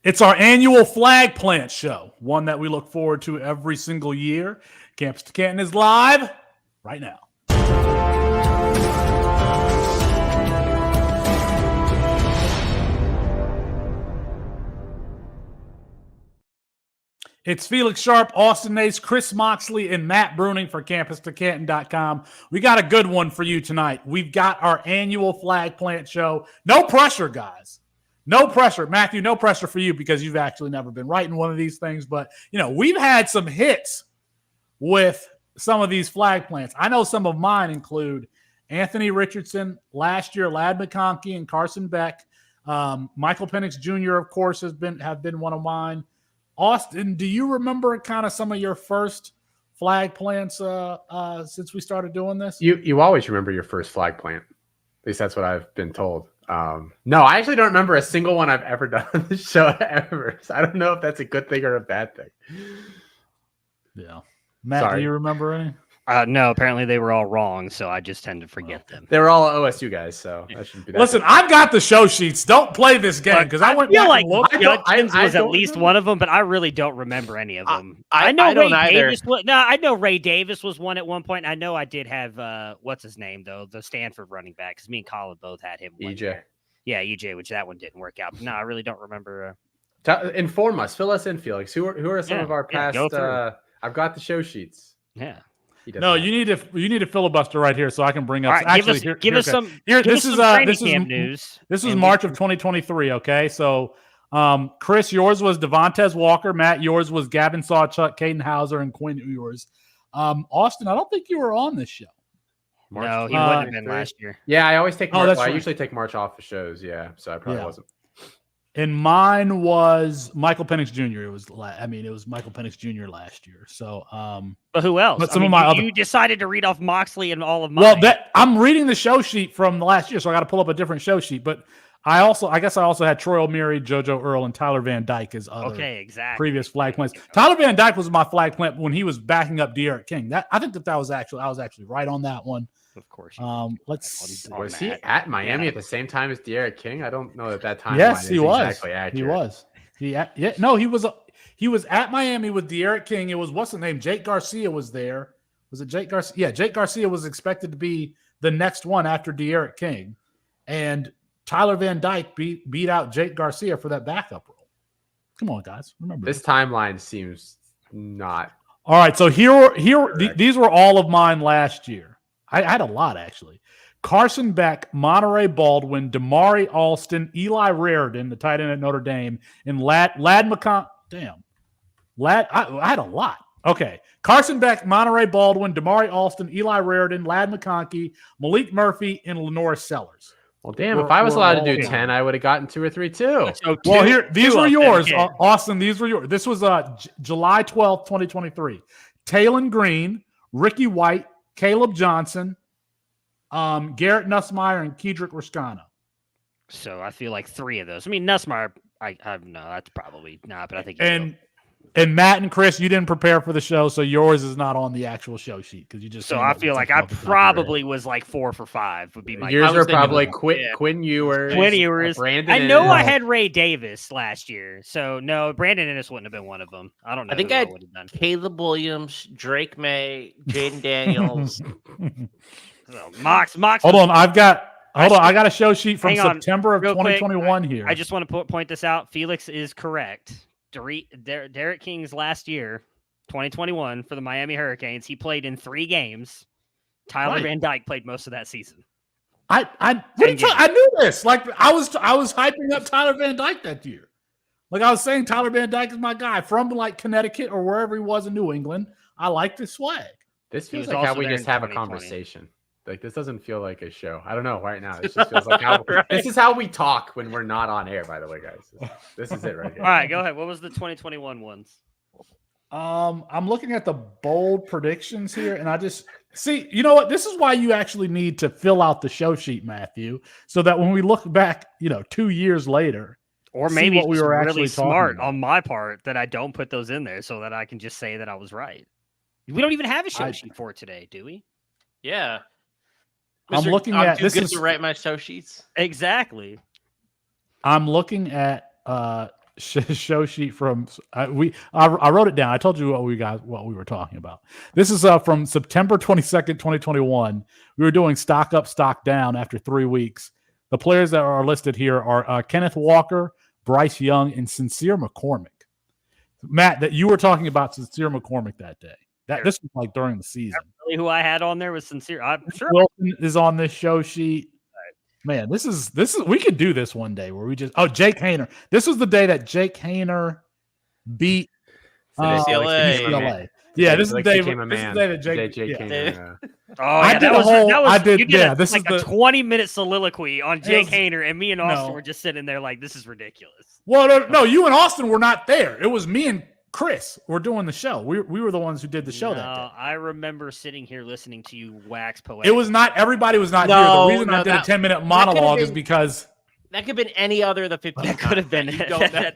It's our annual flag plant show, one that we look forward to every single year. Campus to Canton is live right now. It's Felix Sharpe, Austin Nace, Chris Moxley, and Matt Bruening for Campus2Canton.com. We got a good one for you tonight. We've got our annual flag plant show. No pressure, guys. No pressure. Matthew, no pressure for you because you've actually never been writing one of these things. But, we've had some hits with some of these flag plants. I know some of mine include Anthony Richardson last year, Ladd McConkey and Carson Beck. Michael Penix Jr., of course, have been one of mine. Austin, do you remember kind of some of your first flag plants since we started doing this? You always remember your first flag plant. At least that's what I've been told. No, I actually don't remember a single one I've ever done on this show ever. So I don't know if that's a good thing or a bad thing. Yeah. Matt, do you remember any? No, apparently they were all wrong, so I just tend to forget them. They were all OSU guys, so that shouldn't be that Listen, I've got the show sheets. Don't play this game because I went back and looked. Judkins was at least one of them, but I really don't remember any of them. I know Ray Davis was one at one point. I know I did have what's his name though, the Stanford running back, because me and Colin both had him. EJ. Yeah, EJ, which that one didn't work out. But no, I really don't remember. Inform us, fill us in, Felix. Who are some of our past? I've got the show sheets. Yeah. No, you need to filibuster right here so I can bring up. Right, give us some news. This is March of 2023. Okay, so Chris, yours was Devontae Walker. Matt, yours was Gavin Sawchuk, Caden Hauser, and Quinn Ewers. Austin, I don't think you were on this show. No, he wouldn't have been last year. Yeah, I always take March. I usually take March off the shows. Yeah, so I probably wasn't. And mine was Michael Penix Jr. It was Michael Penix Jr. last year. So, but who else? But you decided to read off Moxley and all of mine. Well, I'm reading the show sheet from last year, so I got to pull up a different show sheet. But I guess I also had Troy O'Meary, JoJo Earl, and Tyler Van Dyke as other previous flag plants. Tyler Van Dyke was my flag plant when he was backing up De'Aaron King. I think I was actually right on that one. Of course. Was he at Miami at the same time as De'Aaron King? I don't know that time. Yes, he was. Exactly accurate. He was at Miami with De'Aaron King. It was what's the name? Jake Garcia was there. Was it Jake Garcia? Yeah, Jake Garcia was expected to be the next one after De'Aaron King, and Tyler Van Dyke beat out Jake Garcia for that backup role. Come on, guys, remember this timeline seems not all right. So these were all of mine last year. I had a lot, actually. Carson Beck, Monterey Baldwin, Damari Alston, Eli Raridan, the tight end at Notre Dame, and Ladd McConkey. Damn. I had a lot. Okay. Carson Beck, Monterey Baldwin, Damari Alston, Eli Raridan, Ladd McConkey, Malik Murphy, and Lenore Sellers. Well, damn, if I was allowed to do 10, I would have gotten 2 or 3 too. These were yours, Austin. These were yours. This was July 12th, 2023. Taylon Green, Ricky White, Caleb Johnson, Garrett Nussmeier, and Kedrick Riscano. So I feel like 3 of those. I mean, Nussmeier, I no, that's probably not, but I think. And Matt and Chris, you didn't prepare for the show, so yours is not on the actual show sheet because you just. So I feel like I probably was like 4 for 5 would be my. Yours are probably Quinn Ewers. Brandon. I know I had Ray Davis last year, so no, Brandon Ennis wouldn't have been one of them. I don't know. I think I had Caleb Williams, Drake May, Jaden Daniels. Mox. Hold on, I got a show sheet from September of 2021 here. I just want to point this out. Felix is correct. Derek King's last year, 2021, for the Miami Hurricanes, he played in 3 games. Tyler Van Dyke played most of that season. I knew this. Like I was hyping up Tyler Van Dyke that year. Like I was saying, Tyler Van Dyke is my guy from like Connecticut or wherever he was in New England. I like this swag. This feels like how we just have a conversation. Like this doesn't feel like a show. I don't know. Right now, it just feels like this is how we talk when we're not on air. By the way, guys, this is it right here. All right, go ahead. What was the 2021 ones? I'm looking at the bold predictions here, and I just see. You know what? This is why you actually need to fill out the show sheet, Matthew, so that when we look back, 2 years later, or maybe what we were really smart on my part that I don't put those in there so that I can just say that I was right. We don't even have a show sheet for today, do we? Yeah. I'm looking at to write my show sheets. Exactly. I'm looking at show sheet from I wrote it down. I told you what we were talking about. This is from September 22nd, 2021. We were doing stock up, stock down after 3 weeks. The players that are listed here are Kenneth Walker, Bryce Young, and Sincere McCormick. Matt, that you were talking about Sincere McCormick that day. This was like during the season. Really who I had on there was Sincere. I'm sure Wilson is on this show sheet. Man, this is we could do this one day where we just Jake Haener. This was the day that Jake Haener beat UCLA. Yeah, this is the day that Jake Haener. This is a 20-minute soliloquy on Jake Haener, and me and Austin were just sitting there like, this is ridiculous. Well, no, you and Austin were not there. It was me and Chris were doing the show. We were the ones who did the show that day. I remember sitting here listening to you wax poetic. It was not everybody was not here. The reason I did a 10-minute monologue is because that could have been any other of the 15. That could have been.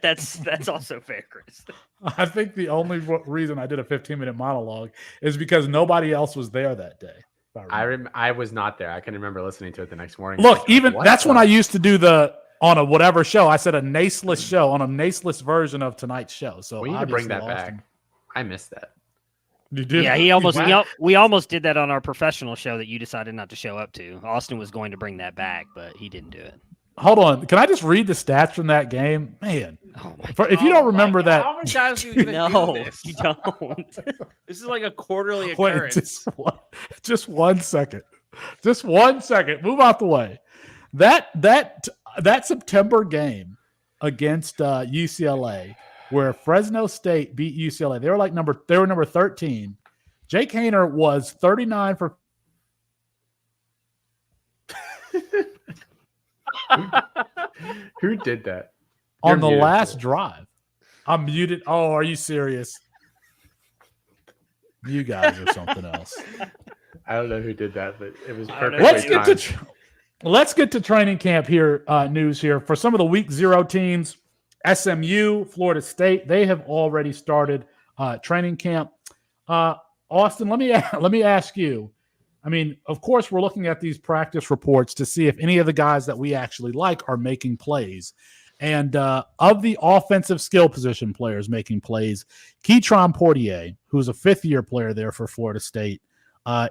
That's also fair, Chris. I think the only reason I did a 15-minute monologue is because nobody else was there that day. I was not there. I can remember listening to it the next morning. Look, that's when I used to do on a whatever show. I said a Naceless show on a Naceless version of tonight's show. So we need to bring that back. I missed that. You did? Yeah, we almost did that on our professional show that you decided not to show up to. Austin was going to bring that back, but he didn't do it. Hold on. Can I just read the stats from that game? Man, if you don't remember that. How many times are you going to do this? You don't. This is like a quarterly occurrence. Just 1 second. Just 1 second. Move out the way. That September game against UCLA, where Fresno State beat UCLA, they were number 13. Jake Haener was 39 for. Who did that? On the last drive. I'm muted. Oh, are you serious? You guys are something else. I don't know who did that, but it was perfect. Let's get to training camp here. News here for some of the week 0 teams. SMU, Florida State, they have already started training camp. Austin, let me ask you. I mean, of course, we're looking at these practice reports to see if any of the guys that we actually like are making plays. And of the offensive skill position players making plays, Keytron Portier, who's a fifth-year player there for Florida State,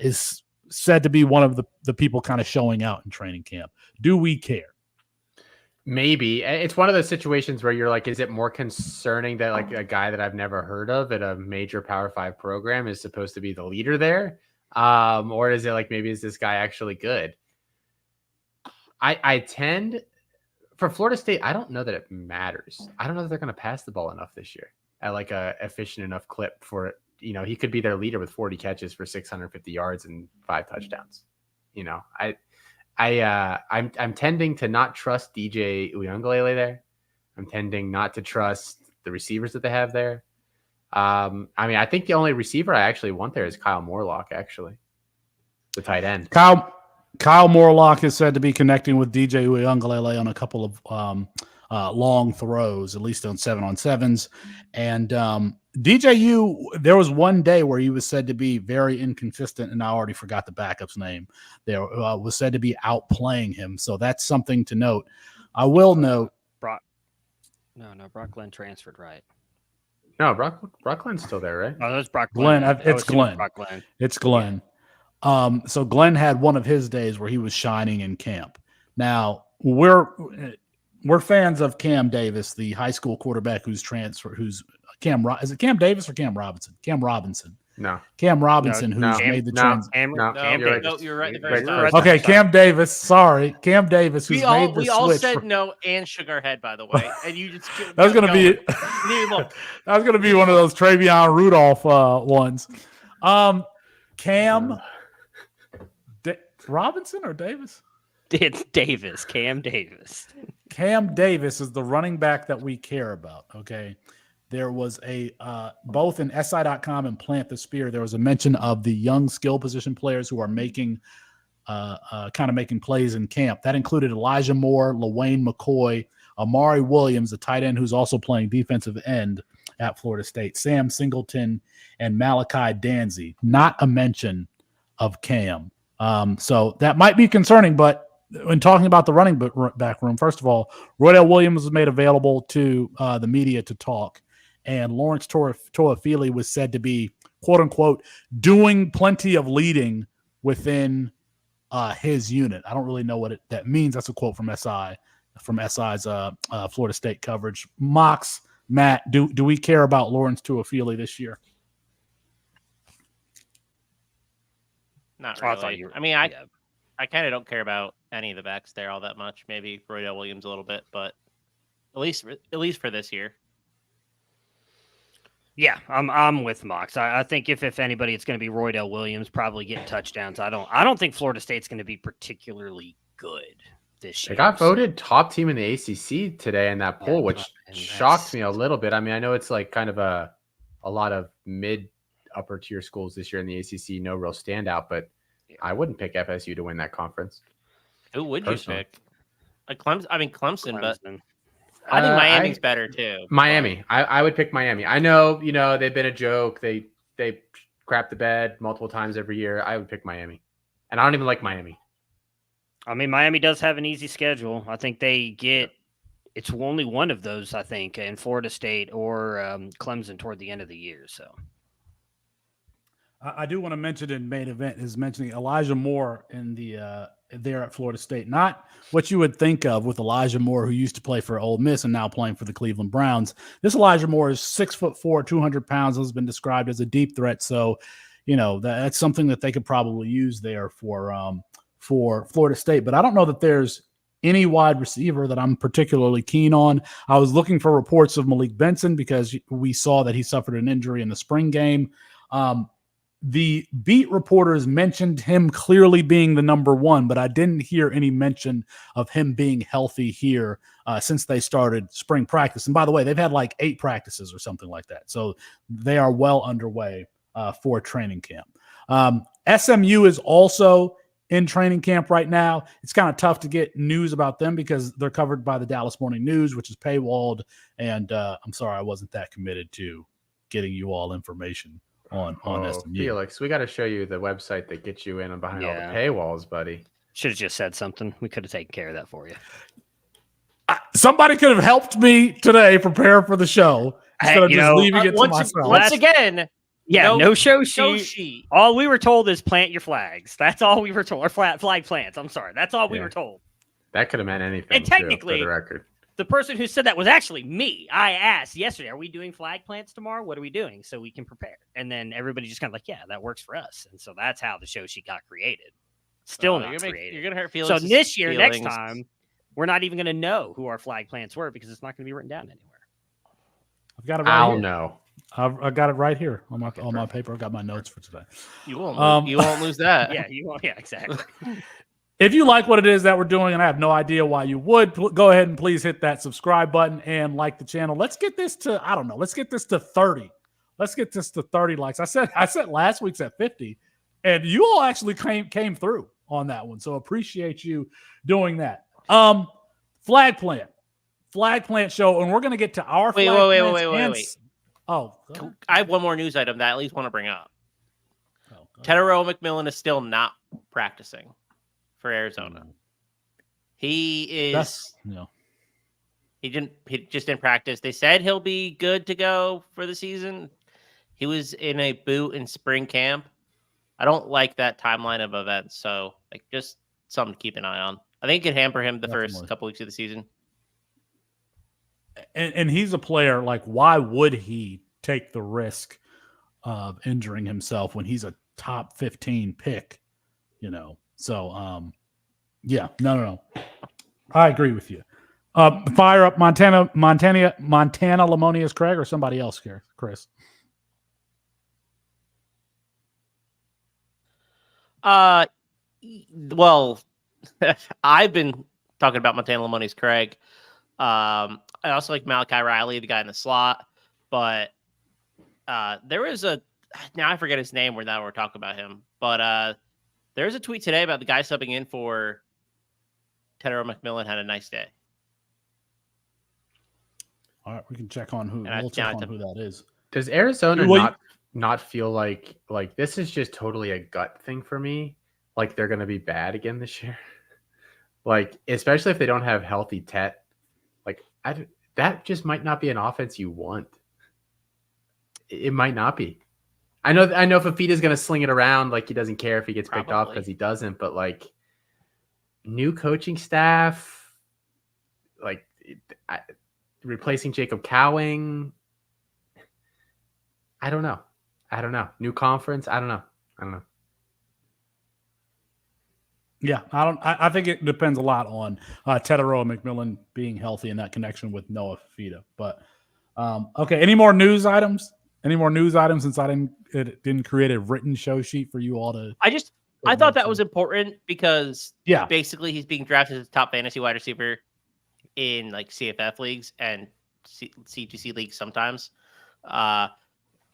is said to be one of the people kind of showing out in training camp. Do we care? Maybe. It's one of those situations where you're like, is it more concerning that like a guy that I've never heard of at a major Power 5 program is supposed to be the leader there? Or is it like, maybe is this guy actually good? I tend for Florida State, I don't know that it matters. I don't know that they're going to pass the ball enough this year at like a efficient enough clip for, he could be their leader with 40 catches for 650 yards and 5 touchdowns. I'm tending to not trust DJ Uyunglele there. I'm tending not to trust the receivers that they have there. I think the only receiver I actually want there is Kyle Morlock, actually, the tight end. Kyle Morlock is said to be connecting with DJ Uyunglele on a couple of long throws, at least on 7-on-7s. And DJU, there was one day where he was said to be very inconsistent, and I already forgot the backup's name. There was said to be outplaying him, so that's something to note. I will note. Brock Glenn transferred, right? No, Brock Glenn's still there, right? Oh, that's Brock Glenn. It's Glenn. It's Glenn. So Glenn had one of his days where he was shining in camp. Now we're fans of Cam Davis, the high school quarterback who's is it Cam Davis or Cam Robinson? Cam Robinson. No. Cam Robinson, who's made the transition. You're right. Okay, Cam Davis. Sorry, Cam Davis, who's made the switch. We all said no and shook our head, by the way. And you just that was going to be. That was going to be one of those Travion Rudolph ones. Cam Robinson or Davis? It's Davis. Cam Davis. Cam Davis is the running back that we care about. Okay. There was a both in SI.com and Plant the Spear, there was a mention of the young skill position players who are making kind of making plays in camp. That included Elijah Moore, LaWayne McCoy, Amari Williams, a tight end who's also playing defensive end at Florida State, Sam Singleton, and Malachi Danzy. Not a mention of Cam. So that might be concerning, but when talking about the running back room, first of all, Roydell Williams was made available to the media to talk, and Lawrence Toafili was said to be, quote unquote, doing plenty of leading within his unit. I don't really know what that means. That's a quote from SI's Florida State coverage. Mox, Matt, do we care about Lawrence Toafili this year? Not really. I kind of don't care about any of the backs there all that much. Maybe Roydell Williams a little bit, but at least for this year. Yeah, I'm with Mox. I think if anybody, it's going to be Roydell Williams, probably getting touchdowns. I don't think Florida State's going to be particularly good this year. They got voted top team in the ACC today in that poll, which shocked me a little bit. I mean, I know it's like kind of a lot of mid upper tier schools this year in the ACC, no real standout, but I wouldn't pick FSU to win that conference. Who would you pick? Clemson, but I think Miami's better too. Miami. I would pick Miami. I know, they've been a joke. They crap the bed multiple times every year. I would pick Miami. And I don't even like Miami. I mean, Miami does have an easy schedule. I think they get it's only one of those, I think, in Florida State or Clemson toward the end of the year. So I do want to mention in main event is mentioning Elijah Moore in the there at Florida State. Not what you would think of with Elijah Moore, who used to play for Ole Miss and now playing for the Cleveland Browns. This Elijah Moore is 6'4", 200 pounds, has been described as a deep threat. So, that's something that they could probably use there for Florida State. But I don't know that there's any wide receiver that I'm particularly keen on. I was looking for reports of Malik Benson because we saw that he suffered an injury in the spring game. The beat reporters mentioned him clearly being the number one, but I didn't hear any mention of him being healthy here since they started spring practice. And by the way, they've had like 8 practices or something like that. So they are well underway for training camp. SMU is also in training camp right now. It's kind of tough to get news about them because they're covered by the Dallas Morning News, which is paywalled. And I'm sorry, I wasn't that committed to getting you all information on SMU. Felix, we got to show you the website that gets you in and behind all the paywalls, buddy. Should have just said something. We could have taken care of that for you. Somebody could have helped me today prepare for the show instead of just leaving it to myself. Once again, no show sheet. All we were told is plant your flags. That's all we were told. Or flag plants. I'm sorry. That's all we were told. That could have meant anything. And technically, for the record, the person who said that was actually me. I asked yesterday, are we doing flag plants tomorrow? What are we doing so we can prepare? And then everybody just kind of like, yeah, that works for us. And so that's how the show sheet got created. Still not created. You're going to hurt Felix's So this year, feelings. next time, we're not even going to know who our flag plants were because it's not going to be written down anywhere. I've got it right here. I'll know. I got it right here on my paper. I've got my notes for today. You won't lose that. Yeah, you won't. Yeah, exactly. If you like what it is that we're doing, and I have no idea why you would, go ahead and please hit that subscribe button and like the channel. Let's get this to, let's get this to 30. Let's get this to 30 likes. I said last week's at 50, and you all actually came through on that one. So appreciate you doing that. Flag plant show, and we're going to get to our wait. Oh, I have one more news item that I at least want to bring up. Tedero McMillan is still not practicing for Arizona. He is. He just didn't practice. They said he'll be good to go for the season. He was in a boot in spring camp. I don't like that timeline of events, so just something to keep an eye on. I think it could hamper him the first couple weeks of the season. And he's a player, why would he take the risk of injuring himself when he's a top 15 pick, So, no. I agree with you. Fire up Montana Lamonius Craig or somebody else here, Chris. Well, I've been talking about Montana Lamonius Craig. I also like Malachi Riley, the guy in the slot, but there was now I forget his name we're talking about him, but there's a tweet today about the guy subbing in for Tedero McMillan had a nice day. All right, we can check on who who that is. Does Arizona not feel like this is just totally a gut thing for me? Like they're going to be bad again this year? Like, especially if they don't have healthy Tet. Like, that just might not be an offense you want. It might not be. I know Fafita's going to sling it around like he doesn't care if he gets picked off because he doesn't. But, like, new coaching staff, like, replacing Jacob Cowing. I don't know. New conference. I don't know. Yeah, I think it depends a lot on Tetaroa McMillan being healthy and that connection with Noah Fafita. But okay, any more news items? Since I didn't create a written show sheet for you all to. I thought that was important because basically he's being drafted as a top fantasy wide receiver in like CFF leagues and C2C leagues sometimes. The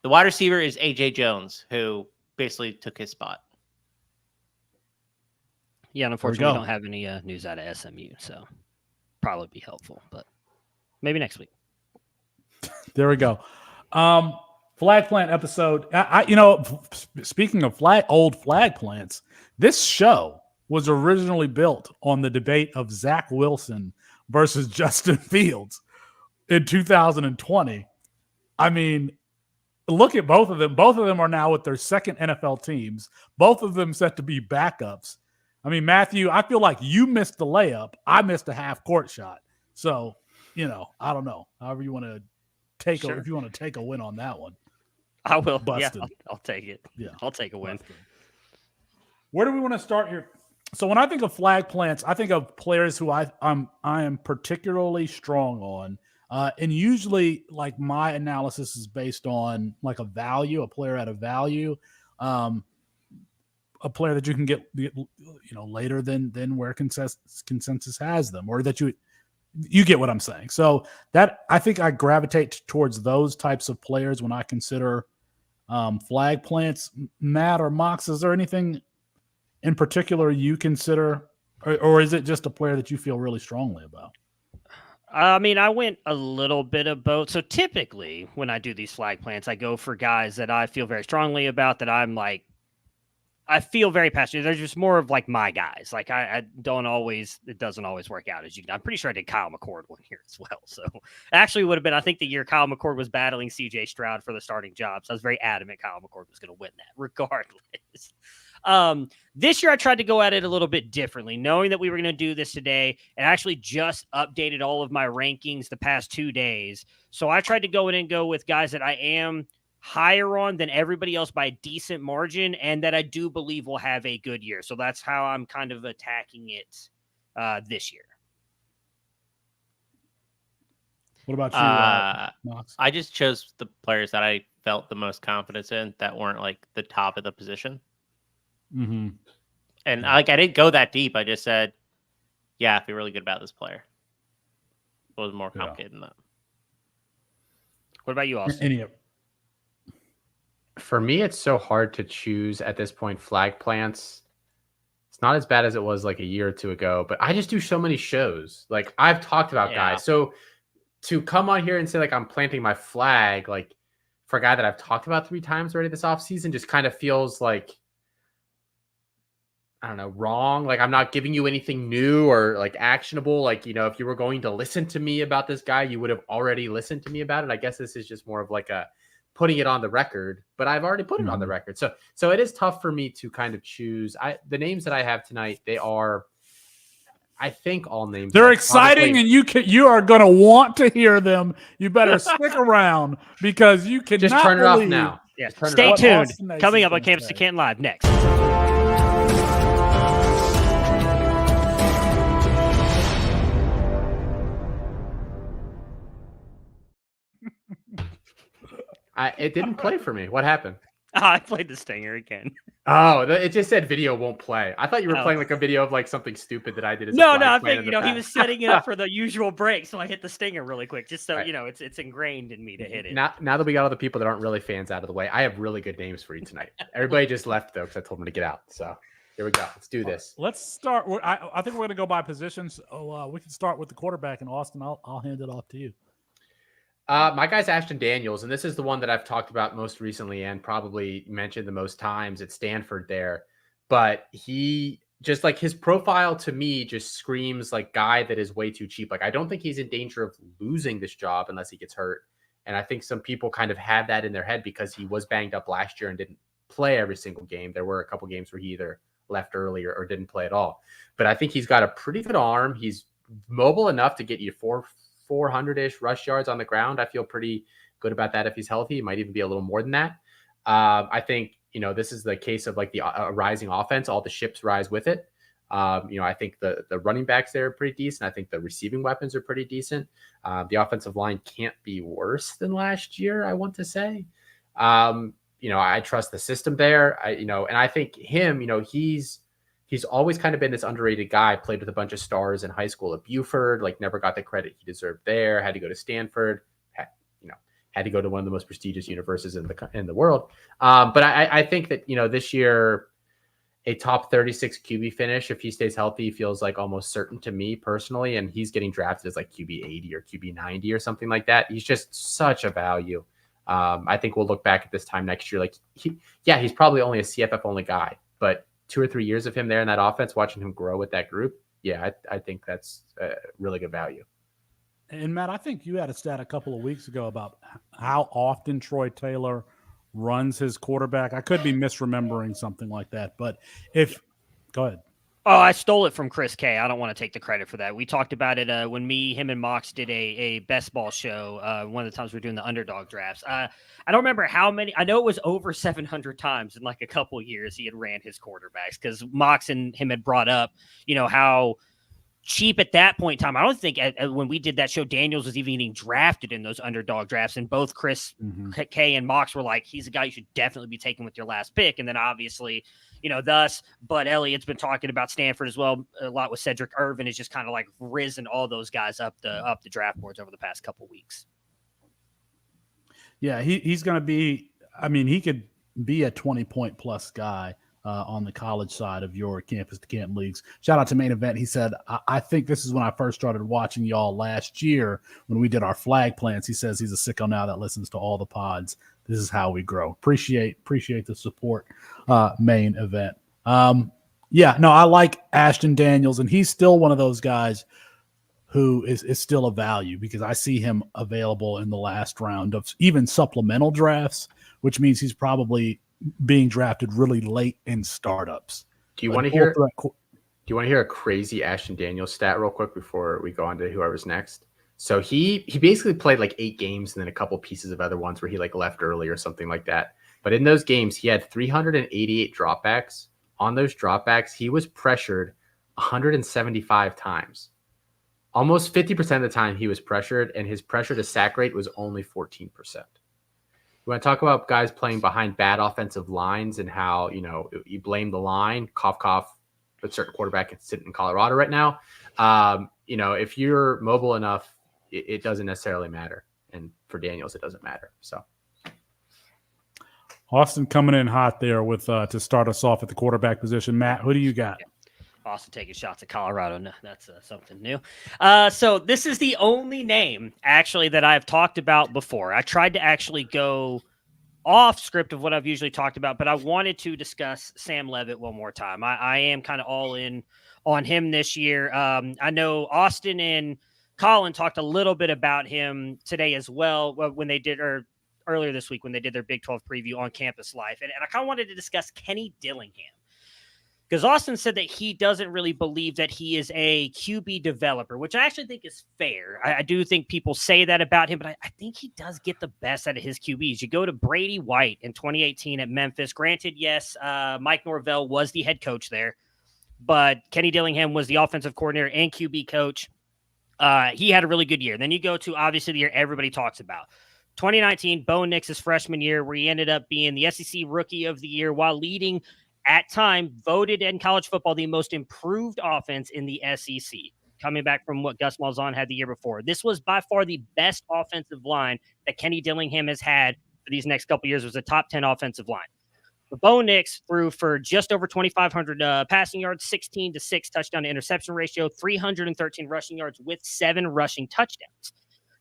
wide receiver is AJ Jones, who basically took his spot. Yeah, and unfortunately, we don't have any news out of SMU, so probably be helpful, but maybe next week. There we go. Flag plant episode. Speaking of old flag plants, this show was originally built on the debate of Zach Wilson versus Justin Fields in 2020. I mean, look at both of them. Both of them are now with their second NFL teams. Both of them set to be backups. I mean, Matthew, I feel like you missed the layup. I missed a half court shot. So, I don't know. However you want to take if you want to take a win on that one. I will. Busted. Yeah, I'll take it. Yeah, I'll take a win. Busted. Where do we want to start here? So when I think of flag plants, I think of players who I am particularly strong on. And usually, like, my analysis is based on like a player at a value. A player that you can get later than where consensus has them, or that you get what I'm saying. So that I think I gravitate towards those types of players when I consider flag plants. Matt or Mox, is there anything in particular you consider, or is it just a player that you feel really strongly about? I mean, I went a little bit of both. So typically when I do these flag plants, I go for guys that I feel very strongly about, that I'm like, I feel very passionate. They're just more of like my guys. Like it doesn't always work out as I'm pretty sure I did Kyle McCord one here as well. So it actually would have been, I think, the year Kyle McCord was battling CJ Stroud for the starting job. So I was very adamant Kyle McCord was going to win that regardless. This year I tried to go at it a little bit differently, knowing that we were going to do this today, and actually just updated all of my rankings the past 2 days. So I tried to go in and go with guys that I am higher on than everybody else by a decent margin, and that I do believe will have a good year. So that's how I'm kind of attacking it this year. What about you, Knox? I just chose the players that I felt the most confidence in that weren't like the top of the position. Mm-hmm. And I didn't go that deep. I just said, I feel really good about this player. It was more complicated than that. What about you, Austin? For me, it's so hard to choose at this point flag plants. It's not as bad as it was like a year or two ago, but I just do so many shows. Like, I've talked about guys. So to come on here and say like I'm planting my flag, like for a guy that I've talked about 3 times already this offseason, just kind of feels like, I don't know, wrong. Like, I'm not giving you anything new or like actionable. Like, if you were going to listen to me about this guy, you would have already listened to me about it. I guess this is just more of like a putting it on the record, but I've already put it on the record. So it is tough for me to kind of choose. The names that I have tonight, they are, I think, all names. They're exciting, and you are going to want to hear them. You better stick around because you can just turn it off now. Yeah. Stay tuned. Coming up on Campus2Canton Live next. It didn't play for me. What happened? I played the stinger again. Oh, it just said video won't play. I thought you were playing like a video of like something stupid that I did. No, I think he was setting it up for the usual break, so I hit the stinger really quick, just so it's ingrained in me to hit it. Now that we got all the people that aren't really fans out of the way, I have really good names for you tonight. Everybody just left though because I told them to get out. So here we go. Let's do this. Let's start. I think we're going to go by positions. So, we can start with the quarterback, and Austin, I'll hand it off to you. My guy's Ashton Daniels, and this is the one that I've talked about most recently and probably mentioned the most times at Stanford there. But he just like his profile to me just screams like guy that is way too cheap. Like I don't think he's in danger of losing this job unless he gets hurt. And I think some people kind of had that in their head because he was banged up last year and didn't play every single game. There were a couple games where he either left early or didn't play at all. But I think he's got a pretty good arm. He's mobile enough to get you 400-ish rush yards on the ground. I feel pretty good about that if he's healthy. It might even be a little more than that. I think, this is the case of like the rising offense. All the ships rise with it. I think the running backs there are pretty decent. I think the receiving weapons are pretty decent. The offensive line can't be worse than last year, I want to say. I trust the system there. And I think him, he's always kind of been this underrated guy, played with a bunch of stars in high school at Buford, like never got the credit he deserved there, had to go to Stanford, had to go to one of the most prestigious universities in the world. But I think that, this year, a top 36 QB finish, if he stays healthy, feels like almost certain to me personally. And he's getting drafted as like QB 80 or QB 90 or something like that. He's just such a value. I think we'll look back at this time next year. Like he's probably only a CFF only guy, but 2 or 3 years of him there in that offense, watching him grow with that group. Yeah, I think that's a really good value. And Matt, I think you had a stat a couple of weeks ago about how often Troy Taylor runs his quarterback. I could be misremembering something like that, but go ahead. Oh, I stole it from Chris K. I don't want to take the credit for that. We talked about it when him and Mox did a best ball show. One of the times we were doing the underdog drafts. I don't remember how many. I know it was over 700 times in like a couple of years he had ran his quarterbacks because Mox and him had brought up, how cheap at that point in time. I don't think when we did that show, Daniels was even getting drafted in those underdog drafts. And both Chris K and Mox were like, he's a guy you should definitely be taking with your last pick. And then obviously, thus, Bud Elliott's been talking about Stanford as well. A lot with Cedric Irvin is just kind of like risen all those guys up the draft boards over the past couple of weeks. Yeah, he's going to be, he could be a 20-point plus guy on the college side of your Campus to Canton leagues. Shout out to Main Event. He said, I think this is when I first started watching y'all last year when we did our flag plants. He says he's a sicko now that listens to all the pods. This is how we grow. Appreciate the support, Main Event. I like Ashton Daniels, and he's still one of those guys who is still a value because I see him available in the last round of even supplemental drafts, which means he's probably being drafted really late in startups. Do you want to hear a crazy Ashton Daniels stat real quick before we go on to whoever's next? So he basically played like 8 games and then a couple pieces of other ones where he like left early or something like that. But in those games, he had 388 dropbacks. On those dropbacks, he was pressured 175 times. Almost 50% of the time he was pressured, and his pressure to sack rate was only 14%. We want to talk about guys playing behind bad offensive lines and how, you blame the line, cough, cough, a certain quarterback is sitting in Colorado right now. If you're mobile enough, it doesn't necessarily matter. And for Daniels, it doesn't matter. So Austin coming in hot there with to start us off at the quarterback position. Matt, who do you got? Austin taking shots at Colorado. No, that's something new. So this is the only name actually that I've talked about before. I tried to actually go off script of what I've usually talked about, but I wanted to discuss Sam Levitt one more time. I am kind of all in on him this year. I know Austin and Colin talked a little bit about him today as well when they did, or earlier this week when they did their Big 12 preview on Campus Life. And I kind of wanted to discuss Kenny Dillingham. Because Austin said that he doesn't really believe that he is a QB developer, which I actually think is fair. I do think people say that about him, but I think he does get the best out of his QBs. You go to Brady White in 2018 at Memphis. Granted, yes, Mike Norvell was the head coach there, but Kenny Dillingham was the offensive coordinator and QB coach. He had a really good year. Then you go to, obviously, the year everybody talks about. 2019, Bo Nix's freshman year, where he ended up being the SEC Rookie of the Year while leading – at time, voted in college football the most improved offense in the SEC, coming back from what Gus Malzahn had the year before. This was by far the best offensive line that Kenny Dillingham has had for these next couple of years. It was a top 10 offensive line. But Bo Nix threw for just over 2,500 passing yards, 16-6 touchdown to interception ratio, 313 rushing yards with 7 rushing touchdowns.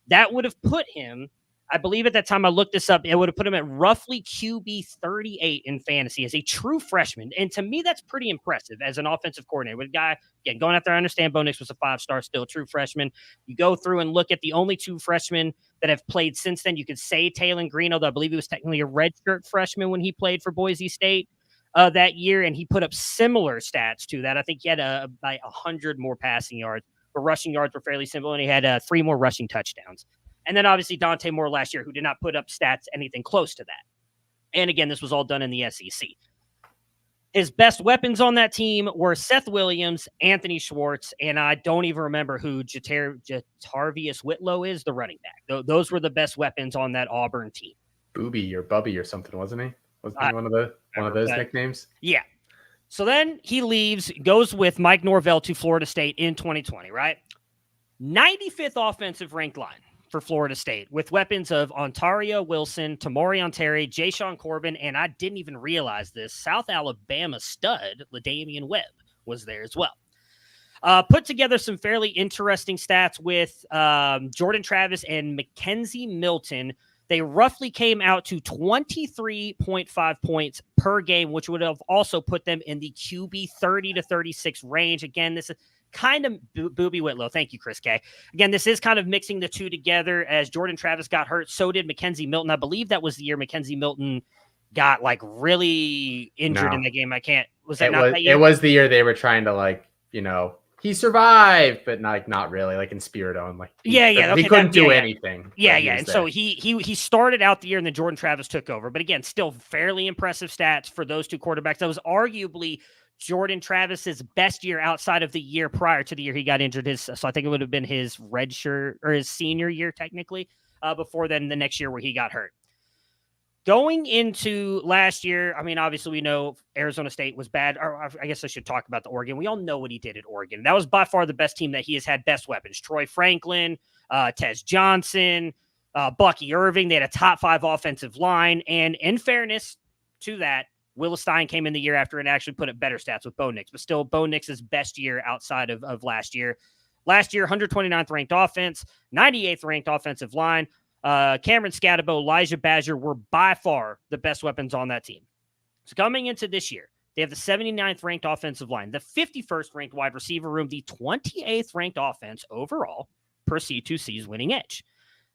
That would have put him I believe at that time I looked this up, it would have put him at roughly QB 38 in fantasy as a true freshman. And to me, that's pretty impressive as an offensive coordinator. With a guy, again, going out there, I understand Bo Nix was a 5-star, still a true freshman. You go through and look at the only 2 freshmen that have played since then. You could say Taylon Green, although I believe he was technically a redshirt freshman when he played for Boise State that year, and he put up similar stats to that. I think he had like 100 more passing yards, but rushing yards were fairly simple, and he had 3 more rushing touchdowns. And then obviously Dante Moore last year, who did not put up stats anything close to that. And again, this was all done in the SEC. His best weapons on that team were Seth Williams, Anthony Schwartz, and I don't even remember who Jatarvius Whitlow is, the running back. Those were the best weapons on that Auburn team. Booby or Bubby or something, wasn't he? Wasn't he one of those nicknames? Yeah. So then he leaves, goes with Mike Norvell to Florida State in 2020, right? 95th offensive ranked line for Florida State with weapons of Ontario Wilson, Tamorion Terry, Jayshawn Corbin, and I didn't even realize this, South Alabama stud LaDamian Webb was there as well. Put together some fairly interesting stats with Jordan Travis and Mackenzie Milton. They roughly came out to 23.5 points per game, which would have also put them in the QB 30 to 36 range. Again, this is kind of Booby Whitlow. Thank you, Chris K. Again, this is kind of mixing the two together as Jordan Travis got hurt. So did Mackenzie Milton. I believe that was the year Mackenzie Milton got like really injured in the game. Was that not that year? It was the year they were trying to he survived, but not really, like in spirit only. He couldn't do anything. And so he started out the year and then Jordan Travis took over. But again, still fairly impressive stats for those 2 quarterbacks. That was arguably Jordan Travis's best year outside of the year prior to the year he got injured. So I think it would have been his redshirt or his senior year technically before then the next year where he got hurt. Going into last year, I mean, obviously we know Arizona State was bad. Or I guess I should talk about the Oregon. We all know what he did at Oregon. That was by far the best team that he has had best weapons. Troy Franklin, Tez Johnson, Bucky Irving. They had a top 5 offensive line. And in fairness to that, Willis Stein came in the year after and actually put up better stats with Bo Nix. But still, Bo Nix's best year outside of last year. Last year, 129th ranked offense, 98th ranked offensive line. Cameron Scatabo, Elijah Badger were by far the best weapons on that team. So coming into this year, they have the 79th ranked offensive line, the 51st ranked wide receiver room, the 28th ranked offense overall per C2C's winning edge.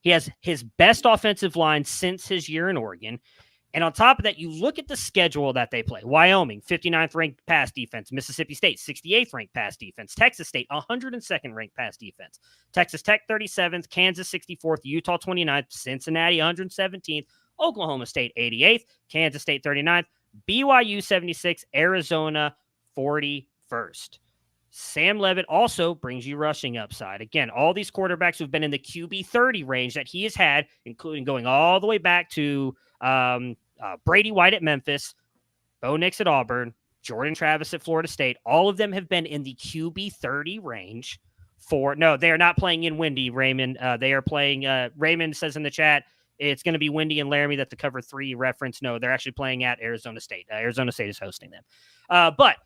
He has his best offensive line since his year in Oregon. And on top of that, you look at the schedule that they play. Wyoming, 59th ranked pass defense. Mississippi State, 68th ranked pass defense. Texas State, 102nd ranked pass defense. Texas Tech, 37th. Kansas, 64th. Utah, 29th. Cincinnati, 117th. Oklahoma State, 88th. Kansas State, 39th. BYU, 76th. Arizona, 41st. Sam Levitt also brings you rushing upside. Again, all these quarterbacks who've been in the QB 30 range that he has had, including going all the way back to Brady White at Memphis, Bo Nix at Auburn, Jordan Travis at Florida State. All of them have been in the QB 30 range no, they are not playing in Windy, Raymond. They are playing, Raymond says in the chat, it's going to be Windy and Laramie that the cover 3 reference. No, they're actually playing at Arizona State. Arizona State is hosting them. But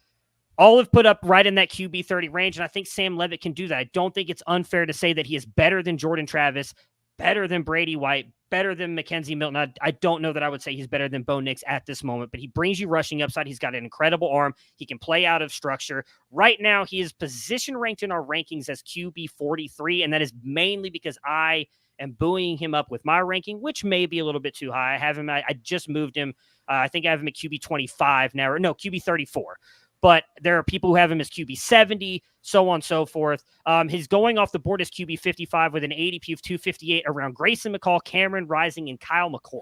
all have put up right in that QB 30 range, and I think Sam Levitt can do that. I don't think it's unfair to say that he is better than Jordan Travis, better than Brady White, better than Mackenzie Milton. I don't know that I would say he's better than Bo Nix at this moment, but he brings you rushing upside. He's got an incredible arm. He can play out of structure. Right now, he is position ranked in our rankings as QB 43, and that is mainly because I am buoying him up with my ranking, which may be a little bit too high. I just moved him. I think I have him at QB 25 now, or no, QB 34. But there are people who have him as QB 70, so on and so forth. He's going off the board as QB 55 with an ADP of 258 around Grayson McCall, Cameron Rising, and Kyle McCord.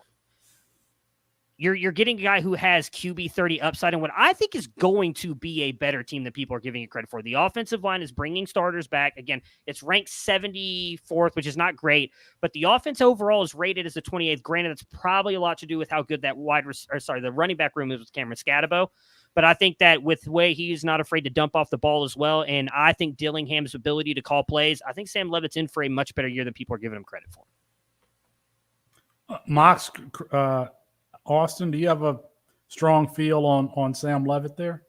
You're getting a guy who has QB 30 upside and what I think is going to be a better team than people are giving it credit for. The offensive line is bringing starters back. Again, it's ranked 74th, which is not great, but the offense overall is rated as the 28th. Granted, that's probably a lot to do with how good that the running back room is with Cameron Scatabo. But I think that with the way he's not afraid to dump off the ball as well, and I think Dillingham's ability to call plays, I think Sam Levitt's in for a much better year than people are giving him credit for. Mox, Austin, do you have a strong feel on Sam Levitt there?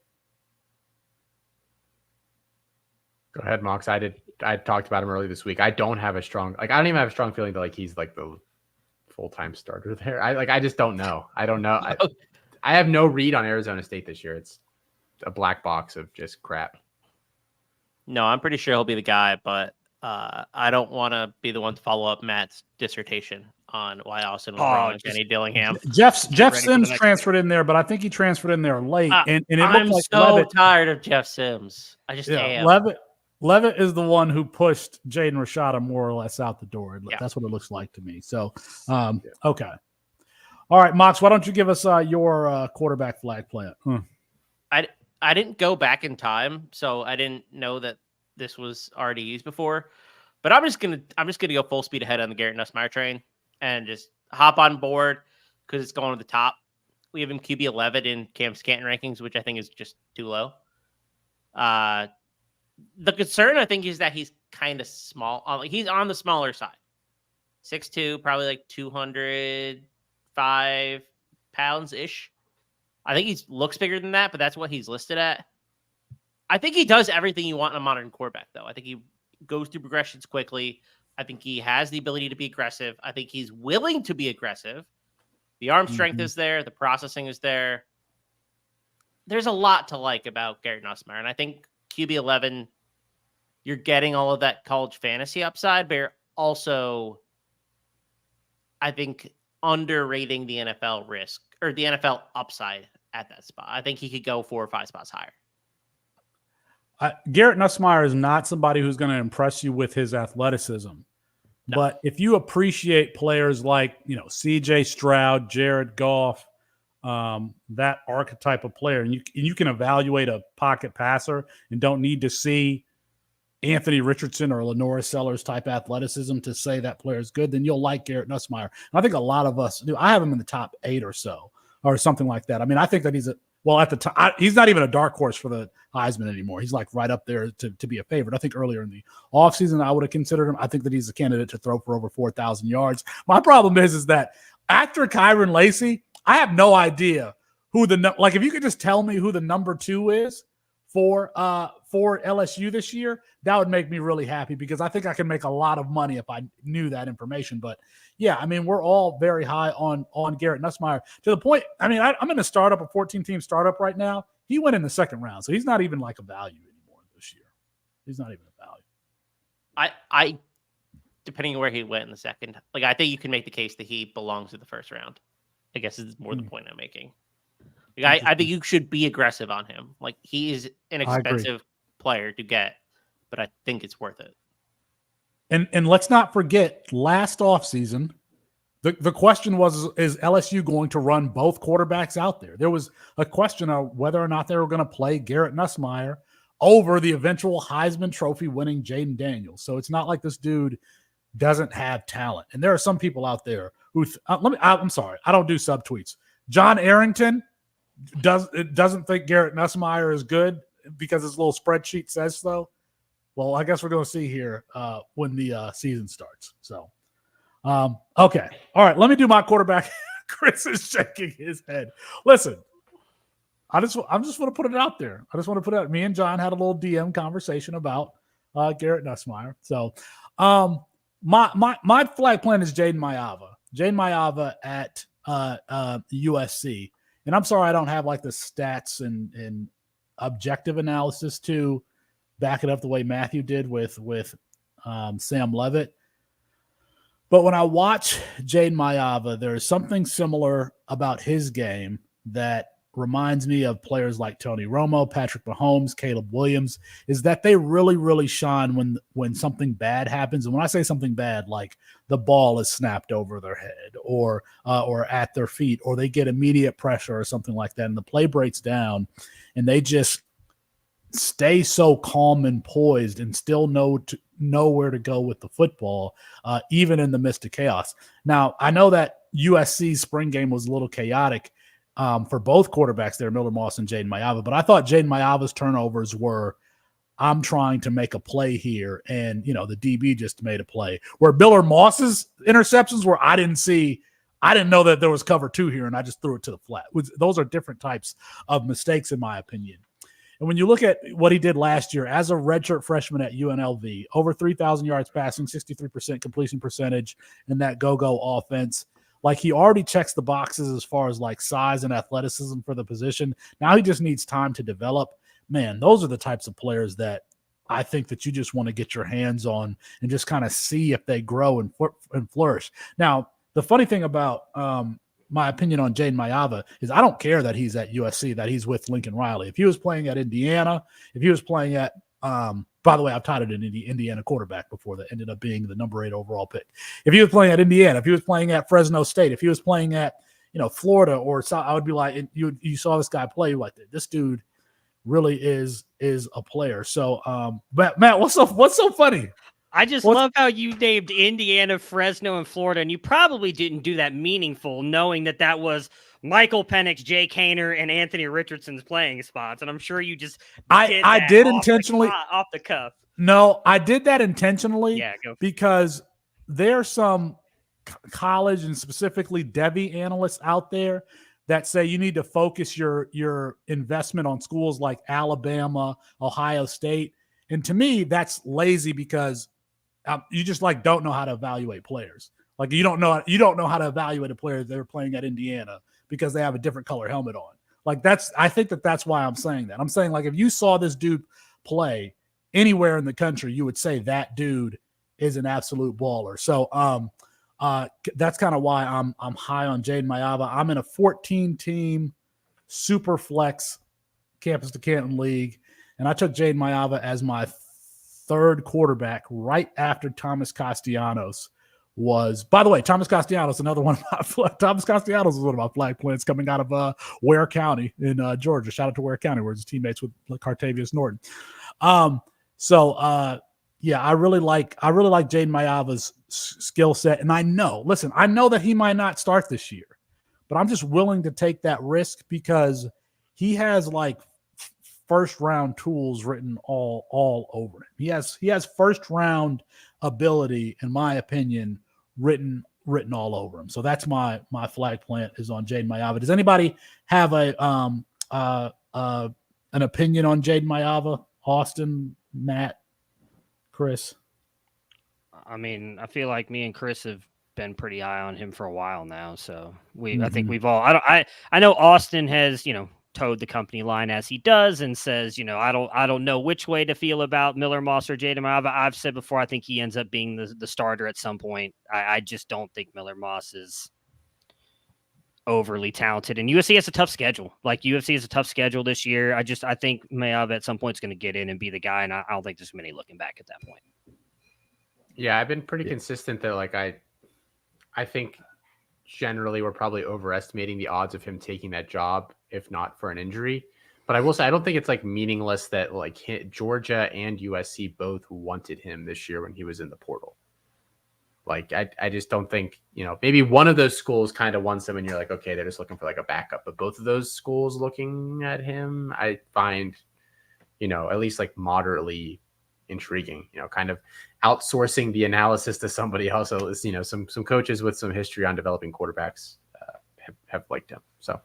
Go ahead, Mox. I talked about him earlier this week. I don't have a strong, I don't even have a strong feeling that he's the full-time starter there. I just don't know. I don't know. I have no read on Arizona State this year. It's a black box of just crap. No, I'm pretty sure he'll be the guy, but I don't want to be the one to follow up Matt's dissertation on why Austin was wrong with Jenny Dillingham. Jeff Sims transferred in there, but I think he transferred in there late. And it I'm looked like tired of Jeff Sims. I just am. Levitt is the one who pushed Jaden Rashada more or less out the door. That's what it looks like to me. So, okay. All right, Mox, why don't you give us your quarterback flag plant? I didn't go back in time, so I didn't know that this was already used before. But I'm just gonna go full speed ahead on the Garrett Nussmeier train and just hop on board because it's going to the top. We have him QB 11 in Campus2Canton rankings, which I think is just too low. The concern I think is that he's kind of small. He's on the smaller side, 6'2", probably like 205 pounds ish. I think he looks bigger than that, but that's what he's listed at. I think he does everything you want in a modern quarterback, though. I think he goes through progressions quickly. I think he has the ability to be aggressive. I think he's willing to be aggressive. The arm strength is there. The processing is there. There's a lot to like about Garrett Nussmeier, and I think QB 11, you're getting all of that college fantasy upside, but you're also, I think, underrating the NFL risk or the NFL upside at that spot. I think he could go 4 or 5 spots higher. Garrett Nussmeier is not somebody who's going to impress you with his athleticism. No. But if you appreciate players like, C.J. Stroud, Jared Goff, that archetype of player, and you can evaluate a pocket passer and don't need to see Anthony Richardson or Lenora Sellers type athleticism to say that player is good, then you'll like Garrett Nussmeier. And I think a lot of us do. I have him in the top 8 or so, or something like that. I mean, I think that at the time, he's not even a dark horse for the Heisman anymore. He's like right up there to be a favorite. I think earlier in the offseason, I would have considered him. I think that he's a candidate to throw for over 4,000 yards. My problem is that after Kyron Lacey, I have no idea who if you could just tell me who the number 2 is for LSU this year, that would make me really happy because I think I can make a lot of money if I knew that information. But yeah, I mean, we're all very high on Garrett Nussmeier to the point. I mean, I'm in a 14-team startup right now. He went in the second round, so he's not even like a value anymore this year. He's not even a value. I depending on where he went in the second, I think you can make the case that he belongs to the first round. I guess is more the point I'm making. I think you should be aggressive on him. He is an expensive player to get, but I think it's worth it. And let's not forget, last offseason, the question was, is LSU going to run both quarterbacks out there? There was a question of whether or not they were going to play Garrett Nussmeier over the eventual Heisman Trophy winning Jaden Daniels. So it's not like this dude doesn't have talent. And there are some people out there who I'm sorry, I don't do subtweets. John Arrington doesn't think Garrett Nussmeier is good because his little spreadsheet says so. Well, I guess we're going to see here when the season starts. So, okay. All right. Let me do my quarterback. Chris is shaking his head. Listen, I'm just want to put it out there. I just want to put it out. Me and John had a little DM conversation about Garrett Nussmeier. So, my flag plan is Jaden Maiava. Jaden Maiava at USC. And I'm sorry I don't have the stats and objective analysis to back it up the way Matthew did with Sam Levitt. But when I watch Jaden Maiava, there's something similar about his game that reminds me of players like Tony Romo, Patrick Mahomes, Caleb Williams, is that they really, really shine when something bad happens. And when I say something bad, like the ball is snapped over their head or at their feet, or they get immediate pressure or something like that, and the play breaks down, and they just stay so calm and poised and still know where to go with the football, even in the midst of chaos. Now, I know that USC's spring game was a little chaotic for both quarterbacks there, Miller Moss and Jaden Maiava, but I thought Jaden Maiava's turnovers were, I'm trying to make a play here, and the DB just made a play. Where Miller Moss's interceptions were, I didn't know that there was cover 2 here, and I just threw it to the flat. Those are different types of mistakes, in my opinion. And when you look at what he did last year as a redshirt freshman at UNLV, over 3,000 yards passing, 63% completion percentage in that go-go offense. Like, he already checks the boxes as far as like size and athleticism for the position. Now he just needs time to develop. Man, those are the types of players that I think that you just want to get your hands on and just kind of see if they grow and flourish. Now, the funny thing about my opinion on Jaden Mayava is I don't care that he's at USC, that he's with Lincoln Riley. If he was playing at Indiana, if he was playing at by the way, I've touted an Indiana quarterback before that ended up being the number 8 overall pick. If he was playing at Indiana, if he was playing at Fresno State, if he was playing at, Florida or South, I would be like, you saw this guy play, like, this dude really is a player. So, Matt, what's so funny? I just love how you named Indiana, Fresno, and Florida, and you probably didn't do that meaningful, knowing that was Michael Penix, Jay Kaner, and Anthony Richardson's playing spots. And I'm sure you just I did intentionally off the cuff. No, I did that intentionally. Yeah, because there's some college and specifically Devy analysts out there that say you need to focus your investment on schools like Alabama, Ohio State. And to me, that's lazy because you just like don't know how to evaluate players. Like you don't know how to evaluate a player that are playing at Indiana because they have a different color helmet on. Like I think that's why I'm saying that. I'm saying, like, if you saw this dude play anywhere in the country, you would say that dude is an absolute baller. So that's kind of why I'm high on Jaden Mayava. I'm in a 14-team super flex Campus to Canton league, and I took Jaden Mayava as my third quarterback right after Thomas Castellanos was. By the way, Thomas Castellanos, Thomas Castellanos is one of my flag plants coming out of Ware County in Georgia. Shout out to Ware County, where his teammates with Cartavius Norton. Yeah, I really like Jaden Mayava's skill set, and I know that he might not start this year, but I'm just willing to take that risk because he has like first round tools written all over him. He has first round ability, in my opinion, written all over him. So that's my flag plant is on Jaden Mayava. Does anybody have an opinion on Jaden Mayava? Austin, Matt, Chris? I mean, I feel like me and Chris have been pretty high on him for a while now. So I think we've all. I know Austin has towed the company line as he does and says I don't know which way to feel about Miller Moss or Jaden Mayava. I've said before I think he ends up being the starter at some point. I just don't think Miller Moss is overly talented, and USC has a tough schedule. Like USC has a tough schedule this year. I think Mayava at some point is going to get in and be the guy, and I don't think there's many looking back at that point. Yeah, I've been pretty consistent that like I think generally we're probably overestimating the odds of him taking that job if not for an injury. But I will say I don't think it's like meaningless that like Georgia and USC both wanted him this year when he was in the portal. Like, I just don't think, maybe one of those schools kind of wants him and you're like, okay, they're just looking for like a backup. But both of those schools looking at him, I find, at least like moderately intriguing, kind of outsourcing the analysis to somebody else. So, some coaches with some history on developing quarterbacks have liked him. So.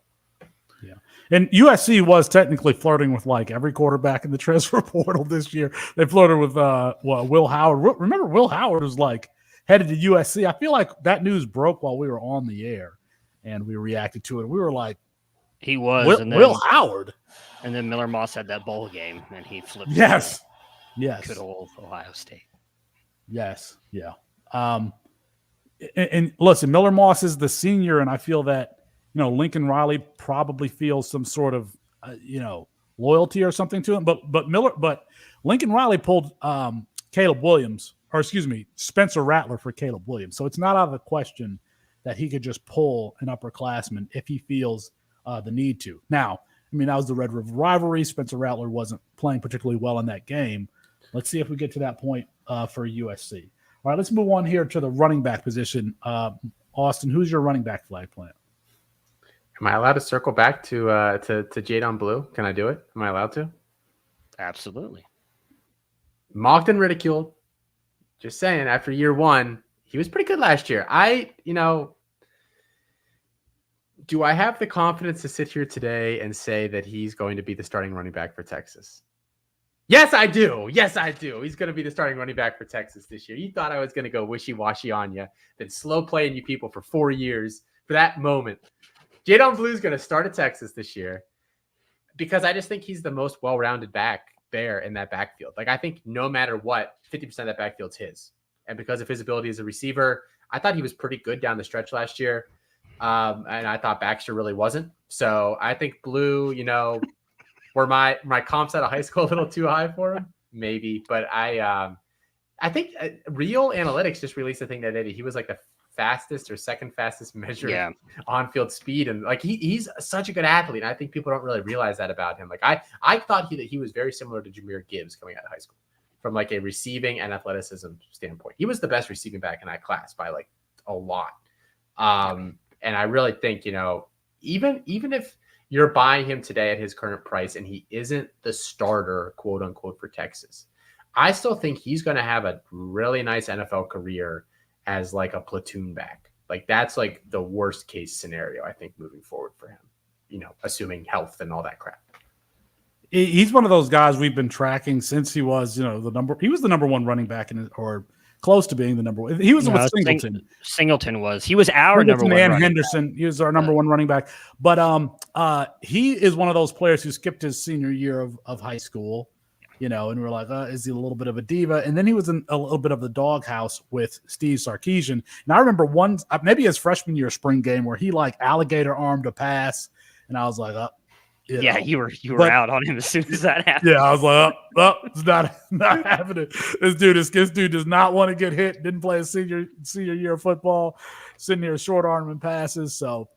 Yeah. And USC was technically flirting with like every quarterback in the transfer portal this year. They flirted with Will Howard. Remember, Will Howard was like headed to USC. I feel like that news broke while we were on the air and we reacted to it. We were like, he was Will Howard. And then Miller Moss had that bowl game and he flipped. Yes. Good old Ohio State. Yes. Yeah. And listen, Miller Moss is the senior, and I feel that Lincoln Riley probably feels some sort of, loyalty or something to him. But Lincoln Riley pulled Spencer Rattler for Caleb Williams. So it's not out of the question that he could just pull an upperclassman if he feels the need to. Now, that was the Red River rivalry. Spencer Rattler wasn't playing particularly well in that game. Let's see if we get to that point for USC. All right, let's move on here to the running back position. Austin, who's your running back flag plant? Am I allowed to circle back to Jadon Blue? Can I do it? Am I allowed to? Absolutely. Mocked and ridiculed. Just saying, after year one, he was pretty good last year. Do I have the confidence to sit here today and say that he's going to be the starting running back for Texas? Yes, I do. Yes, I do. He's going to be the starting running back for Texas this year. You thought I was going to go wishy-washy on you, then slow playing you people for 4 years for that moment. Jadon Blue is going to start at Texas this year because I just think he's the most well-rounded back there in that backfield. Like, I think no matter what, 50% of that backfield's his. And because of his ability as a receiver, I thought he was pretty good down the stretch last year. And I thought Baxter really wasn't. So I think Blue, were my comps out of high school a little too high for him? Maybe. But I think Real Analytics just released a thing that he was like the fastest or second fastest measured on-field speed. And like he's such a good athlete. And I think people don't really realize that about him. Like I thought that he was very similar to Jahmyr Gibbs coming out of high school from like a receiving and athleticism standpoint. He was the best receiving back in that class by like a lot. And I really think, even if you're buying him today at his current price and he isn't the starter, quote unquote, for Texas, I still think he's going to have a really nice NFL career as like a platoon back. Like that's like the worst case scenario, I think, moving forward for him, assuming health and all that crap. He's one of those guys we've been tracking since he was, he was the number one running back or close to being the number one. He was with Singleton. Singleton was. He was our number one. And Henderson. He was our number one running back. But he is one of those players who skipped his senior year of high school, and we're like, is he a little bit of a diva? And then he was in a little bit of the doghouse with Steve Sarkisian. And I remember maybe his freshman year spring game where he like alligator armed a pass, and I was like, you were out on him as soon as that happened. Yeah, I was like, it's not happening. This dude does not want to get hit. Didn't play a senior year of football. Sitting here short arming passes. So,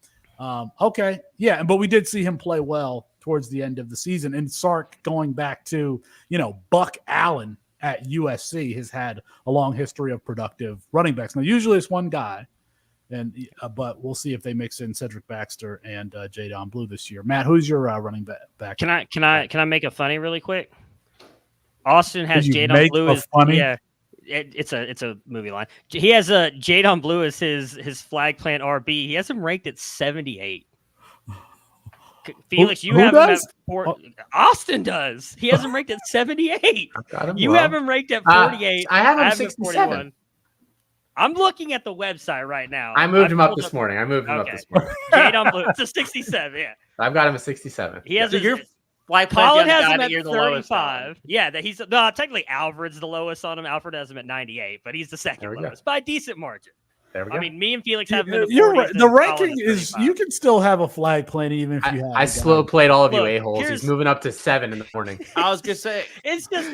okay, yeah. But we did see him play well towards the end of the season. And Sark going back to Buck Allen at USC has had a long history of productive running backs. Now, usually it's one guy. But we'll see if they mix in Cedric Baxter and Jadon Blue this year. Matt, who's your running back? Can I make a funny really quick? Austin has Jadon Blue as funny. Yeah, it's a movie line. He has Jadon Blue as his flag plant RB. He has him ranked at 78. Felix, you have him at 4. Austin does. He has him ranked at 78. You have him ranked at 48. I have him 67. 41. I'm looking at the website right now. I moved him up this morning. Jadon Blue. It's a 67. Yeah. I've got him at 67. He has your Colin has him at 35. Yeah, technically Alfred's the lowest on him. Alfred has him at 98, but he's the second lowest by a decent margin. There we go. I mean, me and Felix have him in the 40s. Right. The ranking is you can still have a flag plant even if you have. I slow played all of you a-holes. He's moving up to 7 in the morning. I was gonna say it's just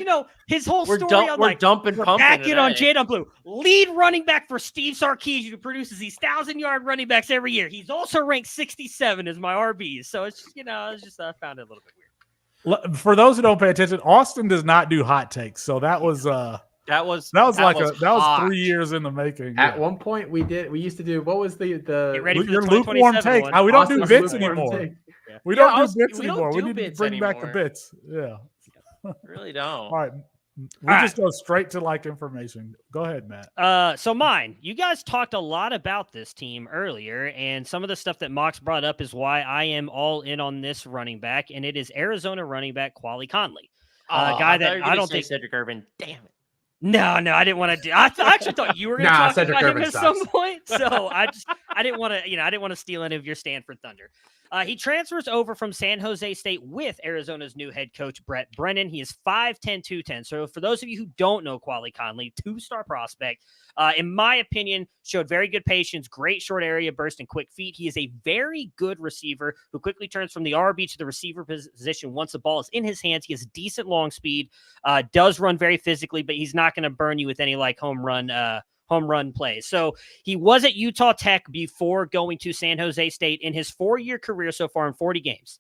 his whole story. We're dumping pumping back in on Jadon Blue, lead running back for Steve Sarkisian, who produces these 1,000-yard running backs every year. He's also ranked 67 as my RBs. So it's just I found it a little bit weird. For those who don't pay attention, Austin does not do hot takes, so that was. That was 3 years in the making. At one point, we used to do what was the your lukewarm take? We don't do bits anymore. We don't do bits anymore. We need to bring back the bits. Yeah, really don't. All right, just go straight to information. Go ahead, Matt. So mine. You guys talked a lot about this team earlier, and some of the stuff that Mox brought up is why I am all in on this running back, and it is Arizona running back Quali Conley, guy that I don't think Cedric Irvin. Damn it. No, I didn't want to do. I actually thought you were going to talk about him at some point. So I didn't want to steal any of your Stanford thunder. He transfers over from San Jose State with Arizona's new head coach, Brett Brennan. He is 5'10", 210. So for those of you who don't know Quali Conley, 2-star prospect, in my opinion, showed very good patience, great short area burst, and quick feet. He is a very good receiver who quickly turns from the RB to the receiver position once the ball is in his hands. He has decent long speed, does run very physically, but he's not going to burn you with any home run plays. So he was at Utah Tech before going to San Jose State. In his 4-year career so far in 40 games,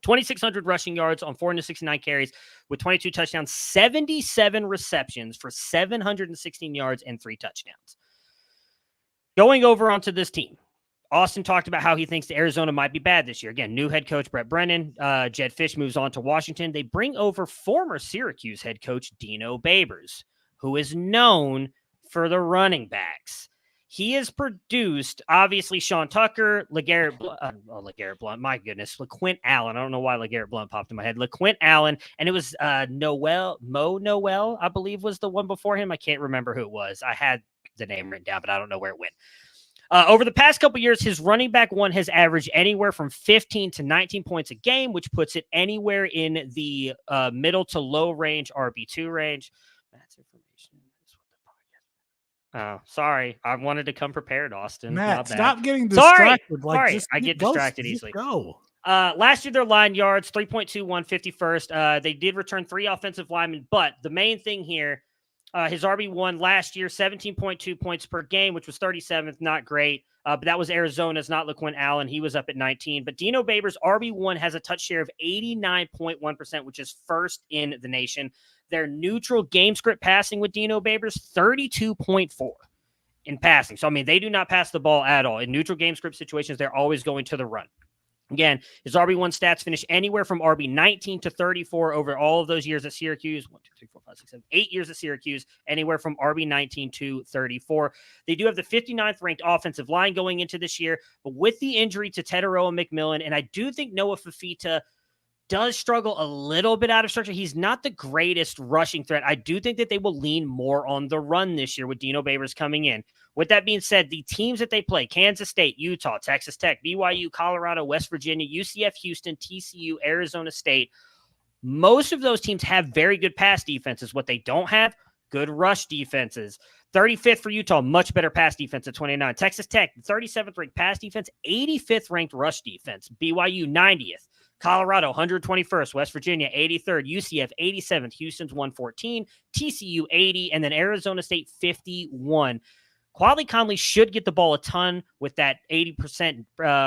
2,600 rushing yards on 469 carries with 22 touchdowns, 77 receptions for 716 yards and 3 touchdowns. Going over onto this team, Austin talked about how he thinks Arizona might be bad this year. Again, new head coach Brett Brennan. Jed Fish moves on to Washington. They bring over former Syracuse head coach Dino Babers, who is known for the running backs. he has produced, obviously, Sean Tucker, LeGarrette Blount, my goodness, LaQuint Allen. I don't know why LeGarrette Blount popped in my head. LaQuint Allen, and it was Mo Noel, I believe, was the one before him. I can't remember who it was. I had the name written down, but I don't know where it went. Over the past couple years, his running back one has averaged anywhere from 15 to 19 points a game, which puts it anywhere in the middle to low range RB2 range. That's information. Oh, sorry. I wanted to come prepared, Austin. Matt, stop getting distracted. Sorry. I get distracted easily. Go. Last year, their line yards, 3.21, 51st. They did return 3 offensive linemen, but the main thing here, his RB1 last year, 17.2 points per game, which was 37th, not great. But that was Arizona's, not LaQuint Allen. He was up at 19. But Dino Babers' RB1 has a touch share of 89.1%, which is first in the nation. Their neutral game script passing with Dino Babers, 32.4 in passing. So, I mean, they do not pass the ball at all. In neutral game script situations, they're always going to the run. Again, his RB1 stats finish anywhere from RB 19 to 34 over all of those years at Syracuse. 1, 2, 3, 4, 5, 6, 7, 8 years at Syracuse, anywhere from RB 19 to 34. They do have the 59th ranked offensive line going into this year, but with the injury to Teteroa McMillan, and I do think Noah Fafita does struggle a little bit out of structure. He's not the greatest rushing threat. I do think that they will lean more on the run this year with Dino Babers coming in. With that being said, the teams that they play, Kansas State, Utah, Texas Tech, BYU, Colorado, West Virginia, UCF, Houston, TCU, Arizona State, most of those teams have very good pass defenses. What they don't have, good rush defenses. 35th for Utah, much better pass defense at 29. Texas Tech, 37th ranked pass defense, 85th ranked rush defense. BYU, 90th. Colorado, 121st. West Virginia, 83rd. UCF, 87th. Houston's 114. TCU, 80. And then Arizona State, 51. Quali Conley should get the ball a ton with that 80%.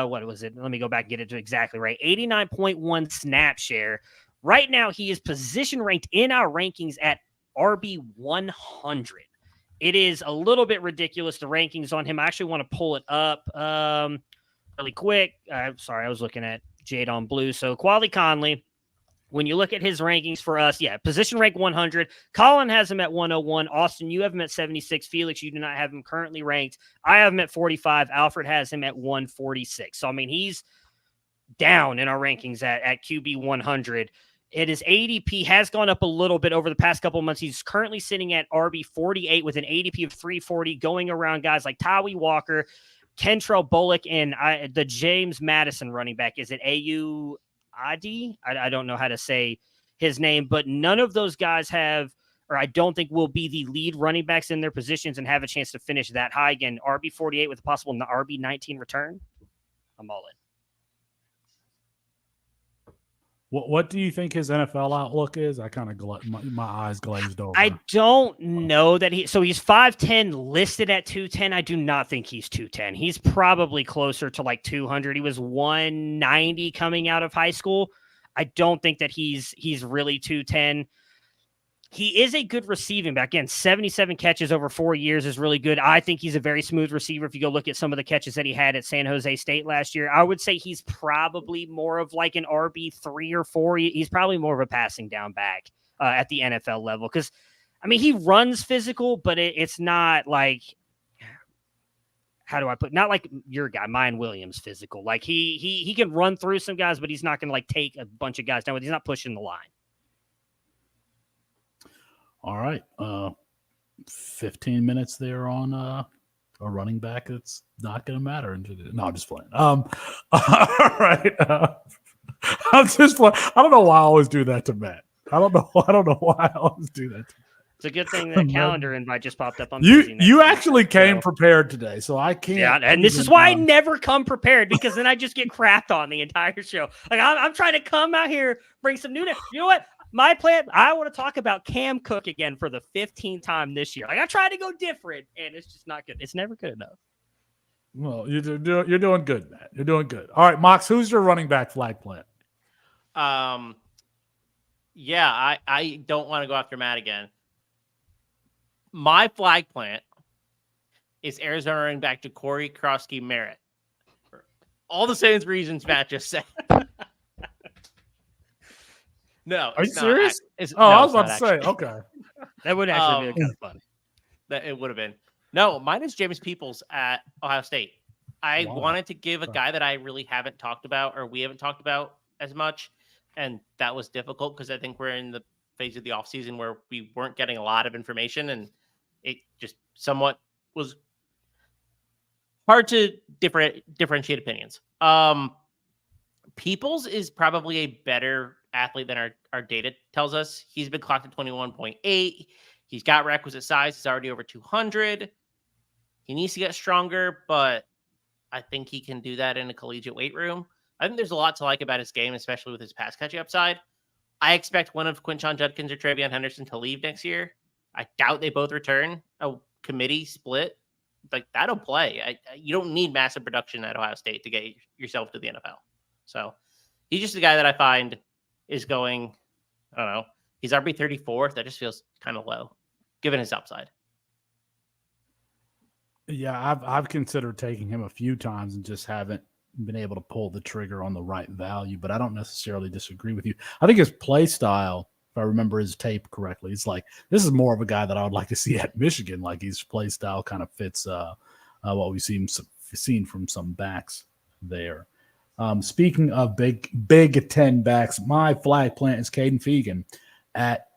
What was it? Let me go back and get it to exactly right. 89.1 snap share. Right now, he is position ranked in our rankings at RB 100. It is a little bit ridiculous, the rankings on him. I actually want to pull it up really quick. Sorry, I was looking at Jade on Blue. So Quali Conley, when you look at his rankings for us, position rank 100. Colin has him at 101. Austin, you have him at 76. Felix, you do not have him currently ranked. I have him at 45. Alfred has him at 146. So, I mean, he's down in our rankings at QB 100. His ADP has gone up a little bit over the past couple of months. He's currently sitting at RB 48 with an ADP of 340, going around guys like Tawee Walker, Kentrell Bullock, and the James Madison running back. Is it A.U. Adi? I don't know how to say his name, but none of those guys have, or I don't think will be the lead running backs in their positions and have a chance to finish that high. Again, RB 48 with a possible RB 19 return. I'm all in. What do you think his NFL outlook is? I kind of my eyes glazed over. I don't know that he's 5'10", listed at 210. I do not think he's 210. He's probably closer to like 200. He was 190 coming out of high school. I don't think that he's really 210. He is a good receiving back. Again, 77 catches over 4 years is really good. I think he's a very smooth receiver. If you go look at some of the catches that he had at San Jose State last year, I would say he's probably more of like an RB 3 or 4. He's probably more of a passing down back at the NFL level. Because, I mean, he runs physical, but it's not like, how do I put, not like your guy, Mayan Williams physical. Like he can run through some guys, but he's not going to like take a bunch of guys down. He's not pushing the line. All right. 15 minutes there on a running back. It's not going to matter. No, I'm just playing. All right. I'm just playing. I don't know why I always do that to Matt. I don't know why I always do that. It's a good thing the calendar invite just popped up on you actually came prepared today, so I can't. Yeah, and this is why I never come prepared, because then I just get crapped on the entire show. Like I'm trying to come out here, bring some newness. You know what? My plan, I want to talk about Cam Cook again for the 15th time this year. Like, I tried to go different, and it's just not good. It's never good enough. Well, you're doing good, Matt. You're doing good. All right, Mox, who's your running back flag plant? Yeah, I don't want to go after Matt again. My flag plant is Arizona running back to Corey Krosky Merritt. For all the same reasons Matt just said. No, are you serious? I was about to say, okay. That would actually be kind of funny. That it would have been. No, mine is James Peoples at Ohio State. I wanted to give a guy that I really haven't talked about, or we haven't talked about as much, and that was difficult because I think we're in the phase of the offseason where we weren't getting a lot of information, and it just somewhat was hard to differentiate opinions. Peoples is probably a better athlete than our data tells us. He's been clocked at 21.8. He's got requisite size. He's already over 200. He needs to get stronger, but I think he can do that in a collegiate weight room. I think there's a lot to like about his game, especially with his pass catching upside. I expect one of Quinshon Judkins or Travion Henderson to leave next year. I doubt they both return. A committee split, like that'll play. You don't need massive production at Ohio State to get yourself to the NFL. So he's just a guy that I find is going, I don't know, he's RB34. That just feels kind of low, given his upside. Yeah, I've considered taking him a few times and just haven't been able to pull the trigger on the right value, but I don't necessarily disagree with you. I think his play style, if I remember his tape correctly, it's like this is more of a guy that I would like to see at Michigan. Like his play style kind of fits what we've seen from some backs there. Speaking of Big Ten backs, my flag plant is Caden Fegan at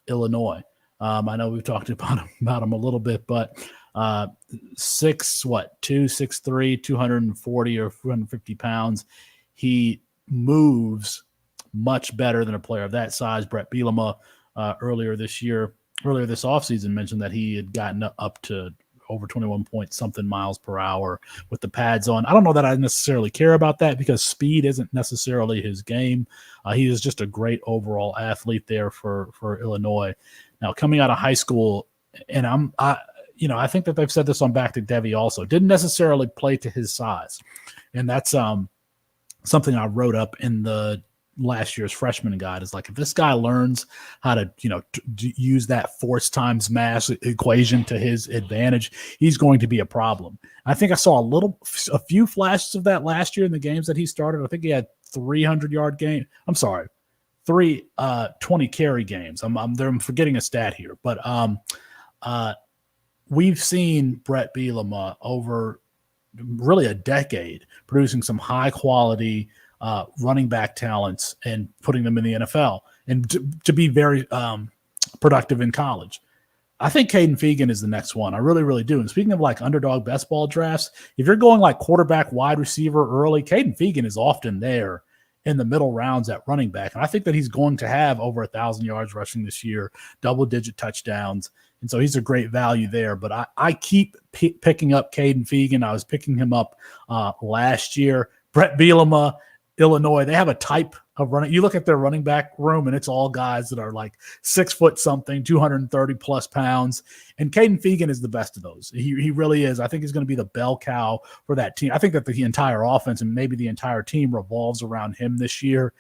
Illinois. I know we've talked about him a little bit, but 6'3", 240 or 250 pounds. He moves much better than a player of that size. Brett Bielema earlier this offseason mentioned that he had gotten up to over 21 point something miles per hour with the pads on. I don't know that I necessarily care about that because speed isn't necessarily his game. He is just a great overall athlete there for Illinois. Now coming out of high school, and I think that they've said this on Back to Devi also, didn't necessarily play to his size. And that's something I wrote up in the last year's freshman guide is like, if this guy learns how to, use that force times mass equation to his advantage, he's going to be a problem. I think I saw a few flashes of that last year in the games that he started. I think he had 300-yard game. I'm sorry, 20 carry games. I'm forgetting a stat here, but we've seen Brett Bielema over really a decade producing some high quality running back talents and putting them in the NFL and to be very productive in college. I think Caden Fegan is the next one. I really, really do. And speaking of like underdog best ball drafts, if you're going like quarterback, wide receiver early, Caden Fegan is often there in the middle rounds at running back. And I think that he's going to have over 1,000 yards rushing this year, double-digit touchdowns. And so he's a great value there. But I keep picking up Caden Fegan. I was picking him up last year. Brett Bielema, Illinois, they have a type of running. You look at their running back room, and it's all guys that are like 6 foot something, 230 plus pounds. And Caden Fegan is the best of those. He really is. I think he's going to be the bell cow for that team. I think that the entire offense and maybe the entire team revolves around him this year.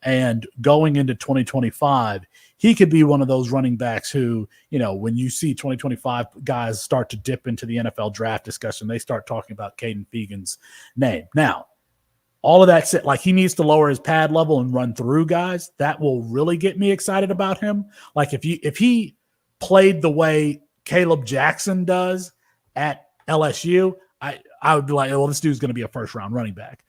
And going into 2025, he could be one of those running backs who, when you see 2025 guys start to dip into the NFL draft discussion, they start talking about Caden Fegan's name. Now, all of that said, like he needs to lower his pad level and run through guys. That will really get me excited about him. Like if he played the way Caleb Jackson does at LSU, I would be like, well, this dude's going to be a first round running back,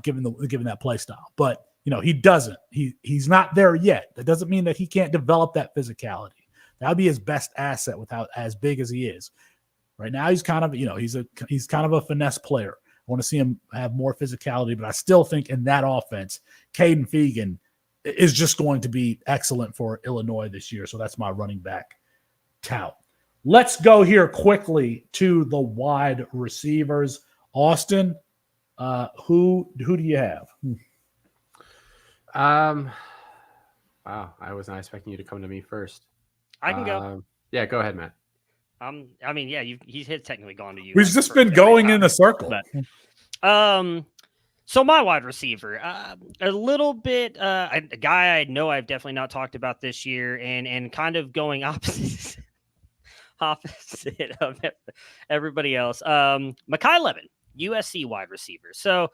given that play style. But he doesn't. He's not there yet. That doesn't mean that he can't develop that physicality. That would be his best asset without as big as he is. Right now, he's kind of he's kind of a finesse player. I want to see him have more physicality, but I still think in that offense, Caden Fegan is just going to be excellent for Illinois this year. So that's my running back tout. Let's go here quickly to the wide receivers. Austin, who do you have? Wow, I was not expecting you to come to me first. I can go. Yeah, go ahead, Matt. He's technically gone to you. We've just been going in a circle. But, so my wide receiver, a little bit, a guy I know I've definitely not talked about this year, and kind of going opposite of everybody else. Mekhi Levin, USC wide receiver. So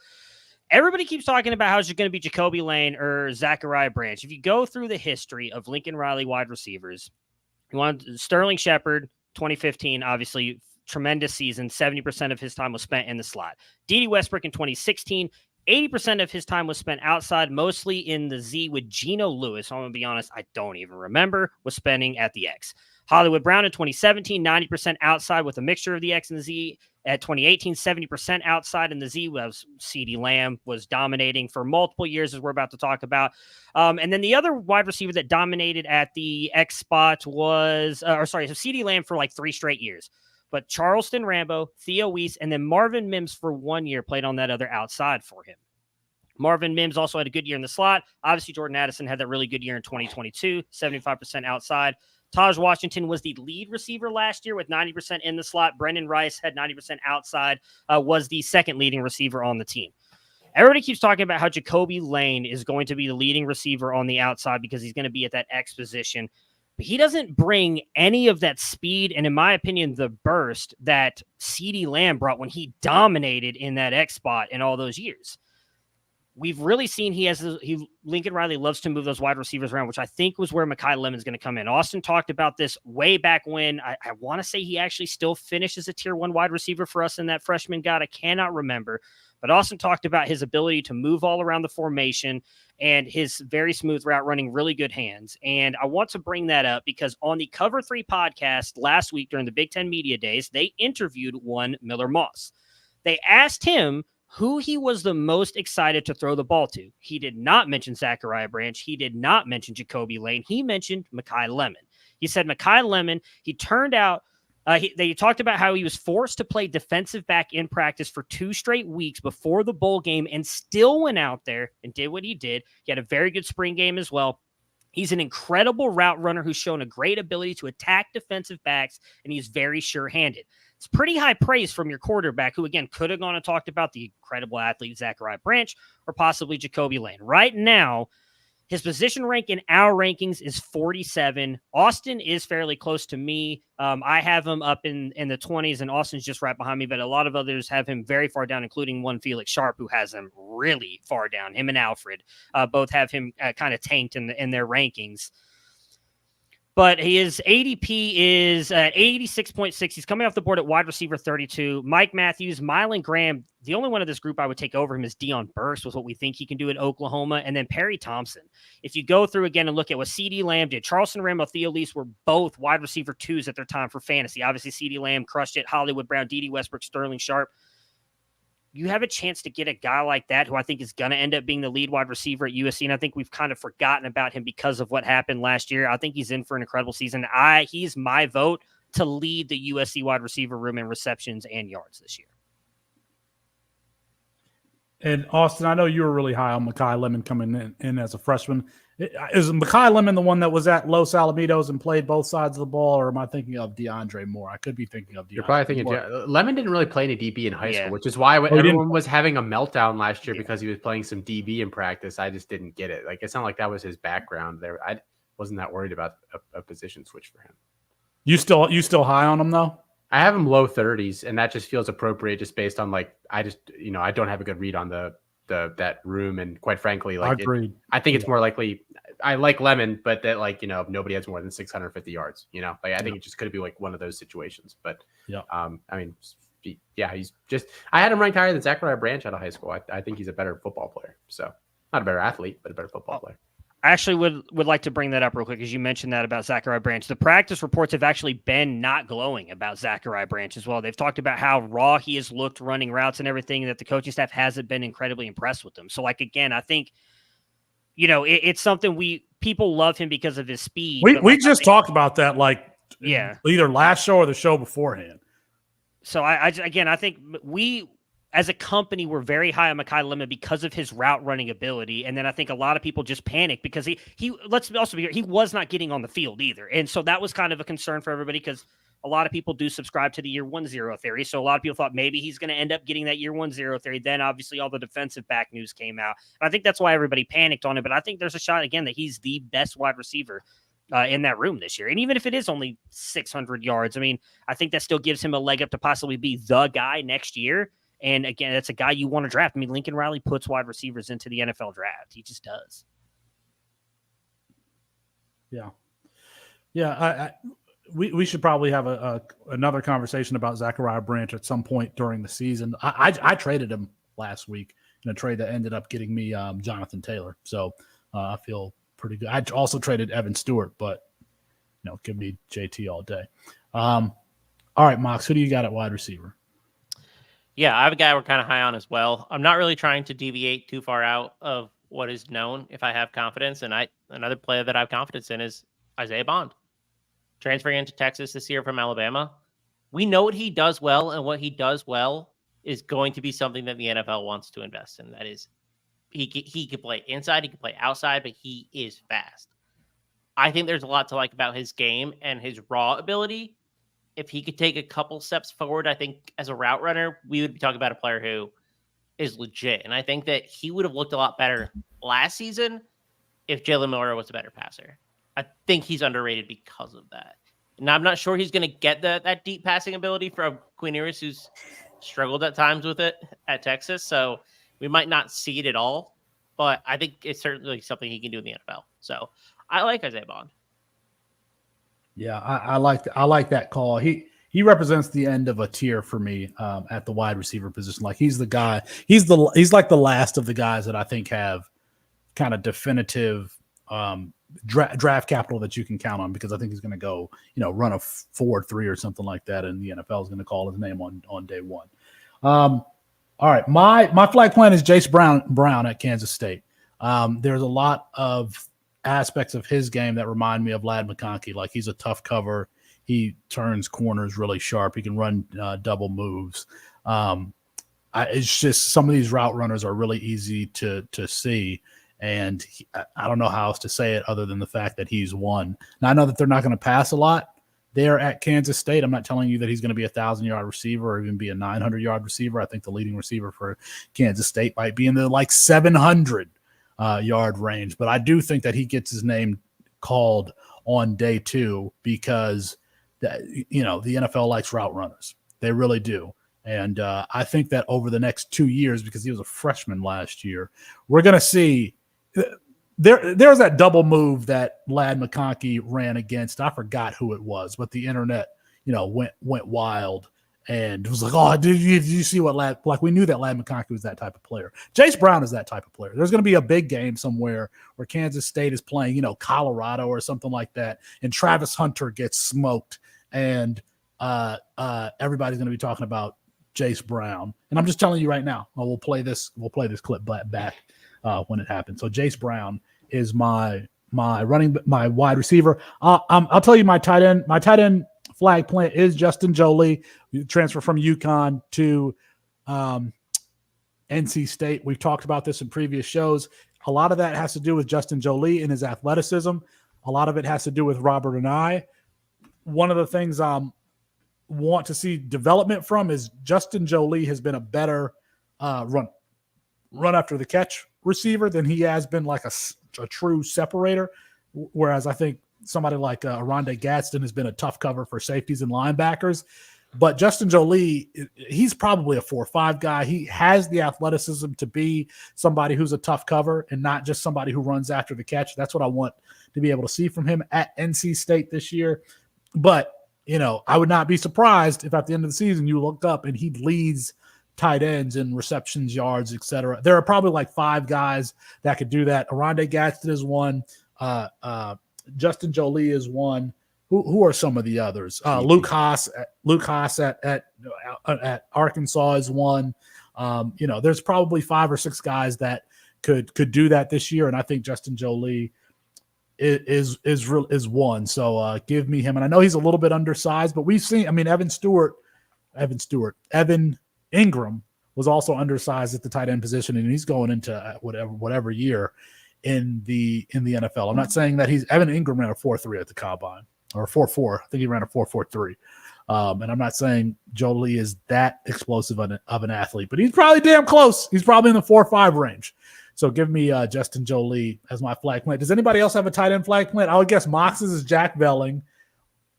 everybody keeps talking about how it's going to be Jacoby Lane or Zachariah Branch. If you go through the history of Lincoln Riley wide receivers, you want Sterling Shepard, 2015, obviously tremendous season. 70% of his time was spent in the slot. D.D. Westbrook in 2016, 80% of his time was spent outside, mostly in the Z with Geno Lewis. I'm going to be honest, I don't even remember, was spending at the X. Hollywood Brown in 2017, 90% outside with a mixture of the X and the Z. At 2018, 70% outside in the Z. Was CeeDee Lamb was dominating for multiple years, as we're about to talk about. And then the other wide receiver that dominated at the X spot was, CeeDee Lamb for like 3 straight years. But Charleston Rambo, Theo Weiss, and then Marvin Mims for 1 year played on that other outside for him. Marvin Mims also had a good year in the slot. Obviously, Jordan Addison had that really good year in 2022, 75% outside. Taj Washington was the lead receiver last year with 90% in the slot. Brendan Rice had 90% outside, was the second leading receiver on the team. Everybody keeps talking about how Jacoby Lane is going to be the leading receiver on the outside because he's going to be at that X position. But he doesn't bring any of that speed and, in my opinion, the burst that CeeDee Lamb brought when he dominated in that X spot in all those years. We've really seen Lincoln Riley loves to move those wide receivers around, which I think was where Mekhi Lemon's going to come in. Austin talked about this way back when. I want to say he actually still finishes a tier 1 wide receiver for us in that freshman guide. I cannot remember. But Austin talked about his ability to move all around the formation and his very smooth route running, really good hands. And I want to bring that up because on the Cover 3 podcast last week during the Big Ten Media Days, they interviewed one Miller Moss. They asked him who he was the most excited to throw the ball to. He did not mention Zachariah Branch. He did not mention Jacoby Lane. He mentioned Mekhi Lemon. He said Mekhi Lemon, he turned out, they talked about how he was forced to play defensive back in practice for 2 straight weeks before the bowl game and still went out there and did what he did. He had a very good spring game as well. He's an incredible route runner who's shown a great ability to attack defensive backs, and he's very sure-handed. It's pretty high praise from your quarterback, who, again, could have gone and talked about the incredible athlete Zachariah Branch or possibly Jacoby Lane. Right now, his position rank in our rankings is 47. Austin is fairly close to me. I have him up in the 20s, and Austin's just right behind me, but a lot of others have him very far down, including one Felix Sharpe, who has him really far down. Him and Alfred both have him kind of tanked in their rankings. But his ADP is at 86.6. He's coming off the board at wide receiver 32. Mike Matthews, Mylan Graham. The only one of this group I would take over him is Deion Burst with what we think he can do at Oklahoma. And then Perry Thompson. If you go through again and look at what CeeDee Lamb did, Charleston Rambo, Theo Weiss were both wide receiver 2s at their time for fantasy. Obviously, CeeDee Lamb crushed it. Hollywood Brown, D.D. Westbrook, Sterling Sharpe. You have a chance to get a guy like that who I think is going to end up being the lead wide receiver at USC. And I think we've kind of forgotten about him because of what happened last year. I think he's in for an incredible season. He's my vote to lead the USC wide receiver room in receptions and yards this year. And Austin, I know you were really high on Mekhi Lemon coming in as a freshman. Is Mekhi Lemon the one that was at Los Alamitos and played both sides of the ball, or am I thinking of DeAndre Moore? I could be thinking of DeAndre. You're probably thinking Lemon didn't really play any DB in high school, which is why everyone was having a meltdown last year because he was playing some DB in practice. I just didn't get it. Like, it's not like that was his background there. I wasn't that worried about a position switch for him. You still high on him though? I have him low 30s, and that just feels appropriate just based on I don't have a good read on that room, and quite frankly, I think it's more likely. I like Lemon, but that nobody has more than 650 yards. I think it just could be like one of those situations. But he's just. I had him ranked higher than Zachariah Branch out of high school. I think he's a better football player. So not a better athlete, but a better football player. I actually would like to bring that up real quick, as you mentioned that about Zachariah Branch. The practice reports have actually been not glowing about Zachariah Branch as well. They've talked about how raw he has looked running routes and everything, that the coaching staff hasn't been incredibly impressed with him. So, again, I think, it's something people love him because of his speed. We just talked about that, either last show or the show beforehand. So, I think we – as a company, we're very high on Mekhi Lemon because of his route running ability. And then I think a lot of people just panic because he let's also be here, he was not getting on the field either. And so that was kind of a concern for everybody because a lot of people do subscribe to the year 1-0 theory. So a lot of people thought maybe he's going to end up getting that year 1-0 theory. Then obviously all the defensive back news came out. And I think that's why everybody panicked on it. But I think there's a shot again that he's the best wide receiver in that room this year. And even if it is only 600 yards, I think that still gives him a leg up to possibly be the guy next year. And again, that's a guy you want to draft. Lincoln Riley puts wide receivers into the NFL draft. He just does. Yeah. Yeah. we should probably have another conversation about Zachariah Branch at some point during the season. I traded him last week in a trade that ended up getting me Jonathan Taylor. So I feel pretty good. I also traded Evan Stewart, but give me JT all day. All right, Mox, who do you got at wide receiver? Yeah, I have a guy we're kind of high on as well. I'm not really trying to deviate too far out of what is known if I have confidence. And another player that I have confidence in is Isaiah Bond. Transferring into Texas this year from Alabama. We know what he does well, and what he does well is going to be something that the NFL wants to invest in. That is, he can play inside, he can play outside, but he is fast. I think there's a lot to like about his game and his raw ability. If he could take a couple steps forward, I think as a route runner, we would be talking about a player who is legit. And I think that he would have looked a lot better last season if Jalen Miller was a better passer. I think he's underrated because of that. And I'm not sure he's going to get that deep passing ability from Quinn Ewers, who's struggled at times with it at Texas. So we might not see it at all. But I think it's certainly something he can do in the NFL. So I like Isaiah Bond. Yeah, I like that call. He represents the end of a tier for me at the wide receiver position. Like he's the guy. He's like the last of the guys that I think have kind of definitive draft capital that you can count on, because I think he's going to go run a 4.3 or something like that, and the NFL is going to call his name on day one. All right, my flag plant is Jace Brown at Kansas State. There's a lot of aspects of his game that remind me of Ladd McConkey. Like he's a tough cover. He turns corners really sharp. He can run double moves. It's just some of these route runners are really easy to see. And I don't know how else to say it other than the fact that he's one. Now, I know that they're not going to pass a lot there at Kansas State. I'm not telling you that he's going to be a 1,000-yard receiver or even be a 900-yard receiver. I think the leading receiver for Kansas State might be in the 700 yard range. But I do think that he gets his name called on day two because the NFL likes route runners. They really do. And I think that over the next 2 years, because he was a freshman last year, we're going to see there's that double move that Ladd McConkey ran against. I forgot who it was, but the internet, went wild. And it was like, oh, did you see what Ladd? Like we knew that Ladd McConkey was that type of player. Jace Brown is that type of player. There's going to be a big game somewhere where Kansas State is playing, Colorado or something like that, and Travis Hunter gets smoked, and everybody's going to be talking about Jace Brown. And I'm just telling you right now, we'll play this clip back when it happens. So Jace Brown is my wide receiver. I'll tell you my tight end. My tight end flag plant is Justin Jolie, transfer from UConn to NC State. We've talked about this in previous shows. A lot of that has to do with Justin Jolie and his athleticism. A lot of it has to do with Robert and I. One of the things want to see development from is Justin Jolie has been a better run after the catch receiver than he has been like a true separator. Whereas I think somebody like Aronde Gadsden has been a tough cover for safeties and linebackers. But Justin Jolie, he's probably a 4-5 guy. He has the athleticism to be somebody who's a tough cover and not just somebody who runs after the catch. That's what I want to be able to see from him at NC State this year. But I would not be surprised if at the end of the season you look up and he leads tight ends in receptions, yards, etc. There are probably like 5 guys that could do that. Aronde Gadsden is one. Justin Jolie is one. Who are some of the others? Luke Haas at Arkansas is one. There's probably 5 or 6 guys that could do that this year, and I think Justin Jolie is one. So give me him. And I know he's a little bit undersized, but we've seen. I mean, Evan Ingram was also undersized at the tight end position, and he's going into whatever year in the NFL. I'm not saying that Evan Ingram ran a 4.3 at the combine or 4.4. I think he ran a 4.43. And I'm not saying Jolie is that explosive of an athlete, but he's probably damn close. He's probably in the 4.5 range. So give me Justin Jolie as my flag plant. Does anybody else have a tight end flag plant? I would guess Mox's is Jack Velling.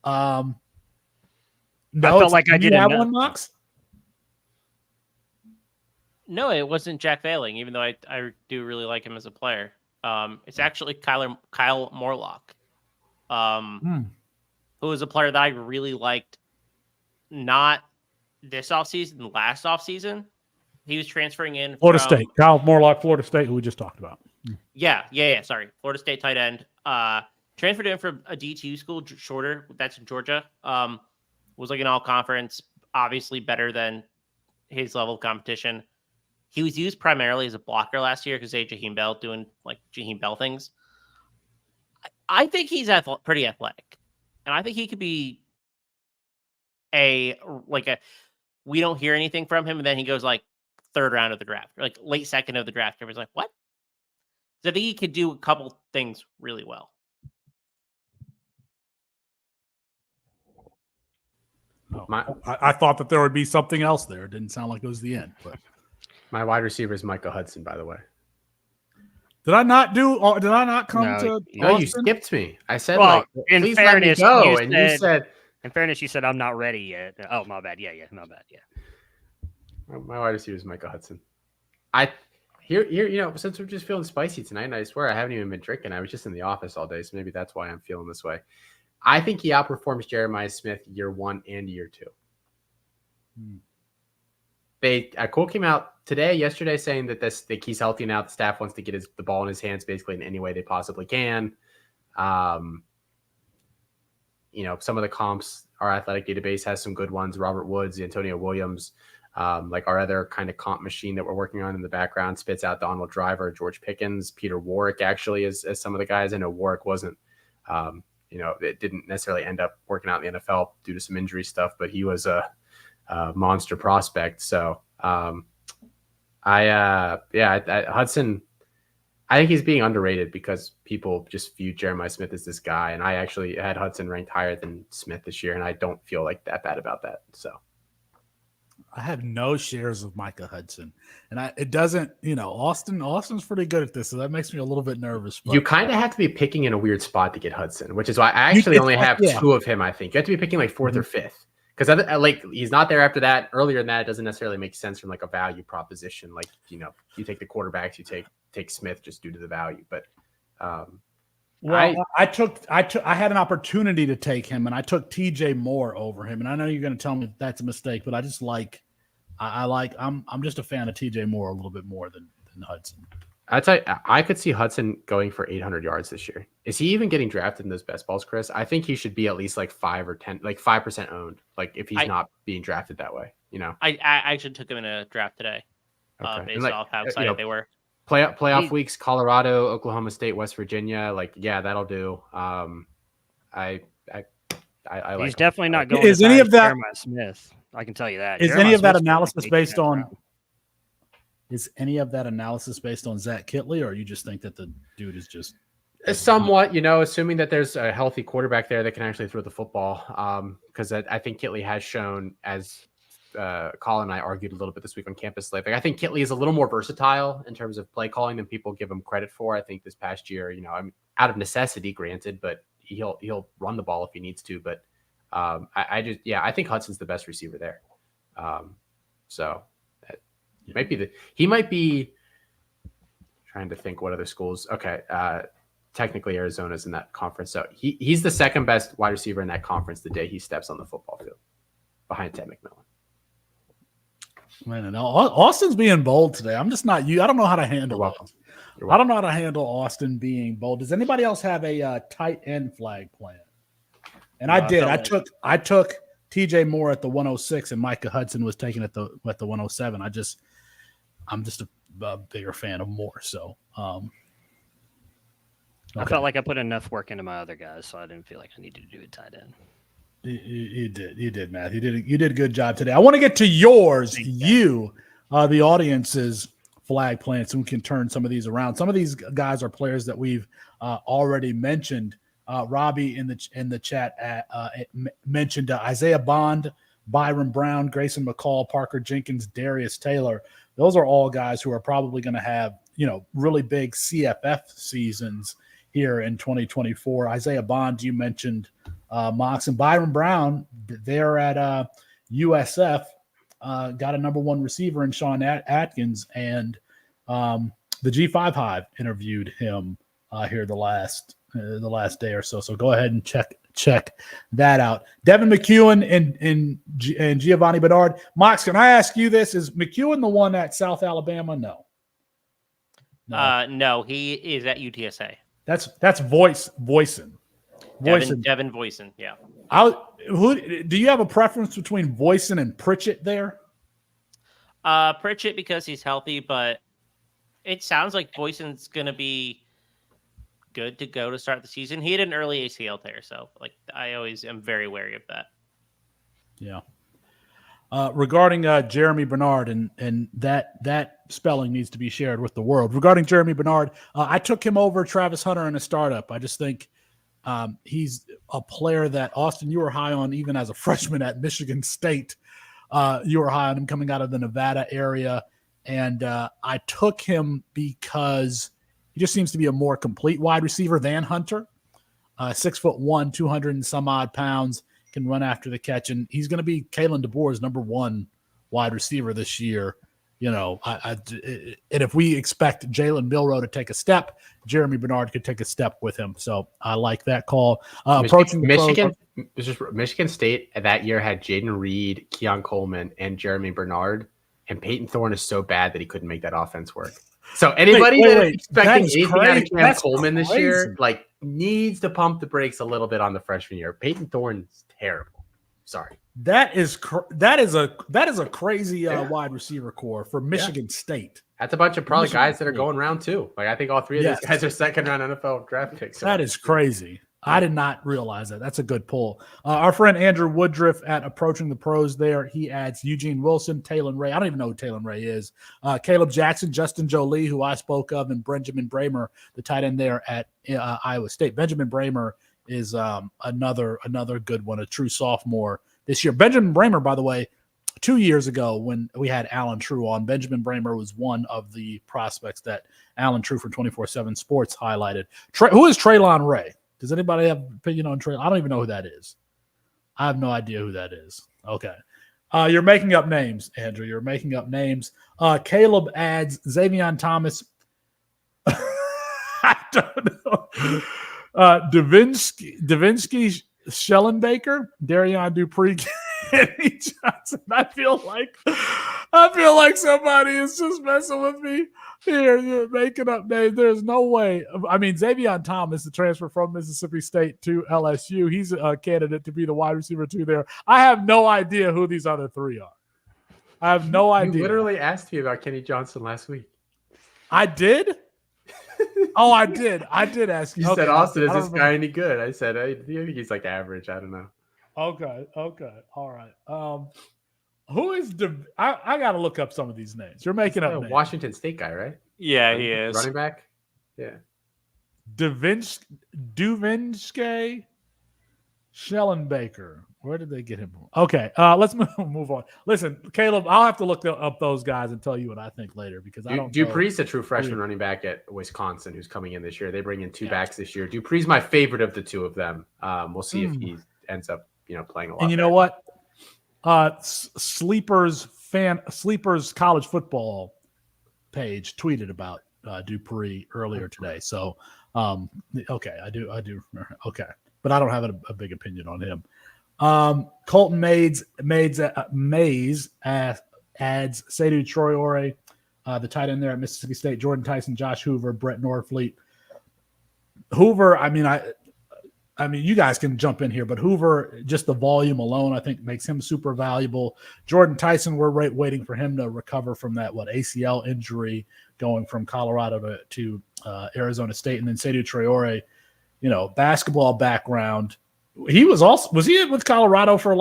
No, I felt like I didn't have know. one, Mox? No, it wasn't Jack Velling, even though I do really like him as a player. It's actually Kyle Morlock. who was a player that I really liked, not this offseason, last offseason. He was transferring in Florida State. Kyle Morlock, Florida State, who we just talked about. Yeah. Sorry. Florida State tight end. Transferred in from a D2 school, shorter. That's in Georgia. Was like an all-conference, obviously better than his level of competition. He was used primarily as a blocker last year because Jaheim Bell doing like Jaheim Bell things. I think he's pretty athletic. And I think he could be we don't hear anything from him, and then he goes like third round of the draft, or like late second of the draft. Everybody's like, what? So I think he could do a couple things really well. I thought that there would be something else there. It didn't sound like it was the end. But my wide receiver is Micah Hudson, by the way. Did I not come to? No, you skipped me. I said, in fairness, you said, in fairness, you said I'm not ready yet. Oh, my bad. Yeah, my bad. Yeah. My wide receiver is Micah Hudson. Here, since we're just feeling spicy tonight, and I swear I haven't even been drinking. I was just in the office all day, so maybe that's why I'm feeling this way. I think he outperforms Jeremiah Smith year 1 and year 2. A quote came out yesterday, saying that he's healthy now. The staff wants to get the ball in his hands basically in any way they possibly can. Some of the comps, our athletic database has some good ones. Robert Woods, Antonio Williams, like our other kind of comp machine that we're working on in the background spits out Donald Driver, George Pickens, Peter Warwick actually as some of the guys. I know Warwick wasn't, it didn't necessarily end up working out in the NFL due to some injury stuff, but he was a monster prospect. So Hudson, I think he's being underrated because people just view Jeremiah Smith as this guy. And I actually had Hudson ranked higher than Smith this year, and I don't feel like that bad about that. So I have no shares of Micah Hudson, and it doesn't, Austin's pretty good at this, so that makes me a little bit nervous. But you kind of have to be picking in a weird spot to get Hudson, which is why I actually only have 2 of him. I think you have to be picking like 4th or 5th. Because he's not there after that. Earlier than that, it doesn't necessarily make sense from like a value proposition. Like, you take the quarterbacks, you take Smith just due to the value. But I had an opportunity to take him, and I took TJ Moore over him. And I know you're going to tell me that's a mistake, but I just I'm just a fan of TJ Moore a little bit more than Hudson. I tell you, I could see Hudson going for 800 yards this year. Is he even getting drafted in those best balls, Chris? I think he should be at least like 5 or 10, like 5% owned. Like if he's not being drafted that way, I actually took him in a draft today, based off how excited they were. Playoff weeks: Colorado, Oklahoma State, West Virginia. That'll do. I like. He's definitely not going. Is any of that Jeremiah Smith? I can tell you that. Is any of that analysis based on? Is any of that analysis based on Zach Kitley, or you just think that the dude is just somewhat, assuming that there's a healthy quarterback there that can actually throw the football? Because I think Kitley has shown, as Colin and I argued a little bit this week on Campus Live, I think Kitley is a little more versatile in terms of play calling than people give him credit for. I think this past year, I'm out of necessity, granted, but he'll run the ball if he needs to. But I think Hudson's the best receiver there. He might be trying to think what other schools. Okay. Technically Arizona's in that conference. So he's the second best wide receiver in that conference the day he steps on the football field behind Ted McMillan. Man, Austin's being bold today. I'm just not you. I don't know how to handle it. I don't know how to handle Austin being bold. Does anybody else have a tight end flag plan? And I did. I took TJ Moore at the 106 and Micah Hudson was taken at the 107. I'm just a bigger fan of Moore. So okay. I felt like I put enough work into my other guys, so I didn't feel like I needed to do a tight end. You did, Matt. You did a good job today. I want to get to yours, the audience's flag plan, so we can turn some of these around. Some of these guys are players that we've already mentioned. Robbie in the chat mentioned Isaiah Bond, Byron Brown, Grayson McCall, Parker Jenkins, Darius Taylor. Those are all guys who are probably going to have, really big CFF seasons here in 2024. Isaiah Bond, you mentioned Mox, and Byron Brown, they're at USF, got a number 1 receiver in Sean Atkins, and the G5 Hive interviewed him here the last the last day or so. So go ahead and check that out. Devin McEwen and Giovanni Bernard. Mox, can I ask you this? Is McEwen the one at South Alabama? No. No, he is at UTSA. That's Voisin. Devin Voisin, yeah. Do you have a preference between Voisin and Pritchett there? Pritchett because he's healthy, but it sounds like Voisin's going to be good to go to start the season. He had an early ACL tear, so I always am very wary of that. Yeah. Regarding Jeremy Bernard, and that spelling needs to be shared with the world. Regarding Jeremy Bernard, I took him over Travis Hunter in a startup. I just think he's a player that, Austin, you were high on even as a freshman at Michigan State. You were high on him coming out of the Nevada area. And I took him because he just seems to be a more complete wide receiver than Hunter. 6'1", 200 and some odd pounds, can run after the catch. And he's going to be Kalen DeBoer's number one wide receiver this year. And if we expect Jalen Milroe to take a step, Jeremy Bernard could take a step with him. So I like that call. Approaching Michigan State that year had Jaden Reed, Keon Coleman, and Jeremy Bernard. And Peyton Thorne is so bad that he couldn't make that offense work. So anybody that's expecting anything out of Keon Coleman this year, needs to pump the brakes a little bit on the freshman year. Peyton Thorne's terrible. Sorry. That is a crazy wide receiver core for Michigan State. That's a bunch of probably guys that are going round two. I think all three of these guys are second round NFL draft picks. So that is crazy. I did not realize that. That's a good pull. Our friend Andrew Woodruff at Approaching the Pros there, he adds Eugene Wilson, Taylon Ray. I don't even know who Taylon Ray is. Caleb Jackson, Justin Jolie, who I spoke of, and Benjamin Bramer, the tight end there at Iowa State. Benjamin Bramer is another good one, a true sophomore this year. Benjamin Bramer, by the way, 2 years ago when we had Alan True on, Benjamin Bramer was one of the prospects that Alan True from 24/7 Sports highlighted. Who is Traylon Ray? Does anybody have an opinion on Traylon? I don't even know who that is. I have no idea who that is. Okay. You're making up names, Andrew. You're making up names. Caleb adds Xavion Thomas. I don't know. Davinsky Schellenbaker, Darion Dupree, Kenny Johnson. I feel like somebody is just messing with me here. You're making up names. There's no way. I mean, Xavion Thomas, the transfer from Mississippi State to LSU, he's a candidate to be the wide receiver too there. I have no idea who these other three are. I have no idea. You literally asked me about Kenny Johnson last week. I did? Oh, I did. I did ask you. You said, Austin, is this guy any good? I said, I think he's average. I don't know. Okay. All right. Who is I got to look up some of these names. You're making up names. Washington State guy, right? Yeah, he is. Running back? Yeah. Duvinsky Schellenbaker. Where did they get him from? Okay, let's move on. Listen, Caleb, I'll have to look up those guys and tell you what I think later because I don't know. Dupree's a true freshman running back at Wisconsin who's coming in this year. They bring in two backs this year. Dupree's my favorite of the two of them. We'll see if he ends up, playing a lot. And you know what? Sleepers college football page tweeted about Dupree earlier today. So, okay, I do. Okay, but I don't have a big opinion on him. Colton Mays adds Seydou Traore, the tight end there at Mississippi State, Jordan Tyson, Josh Hoover, Brett Norfleet. Hoover, I mean, you guys can jump in here, but Hoover, just the volume alone, I think makes him super valuable. Jordan Tyson, we're waiting for him to recover from that ACL injury going from Colorado to Arizona State, and then Seydou Traore, basketball background. He was he with Colorado for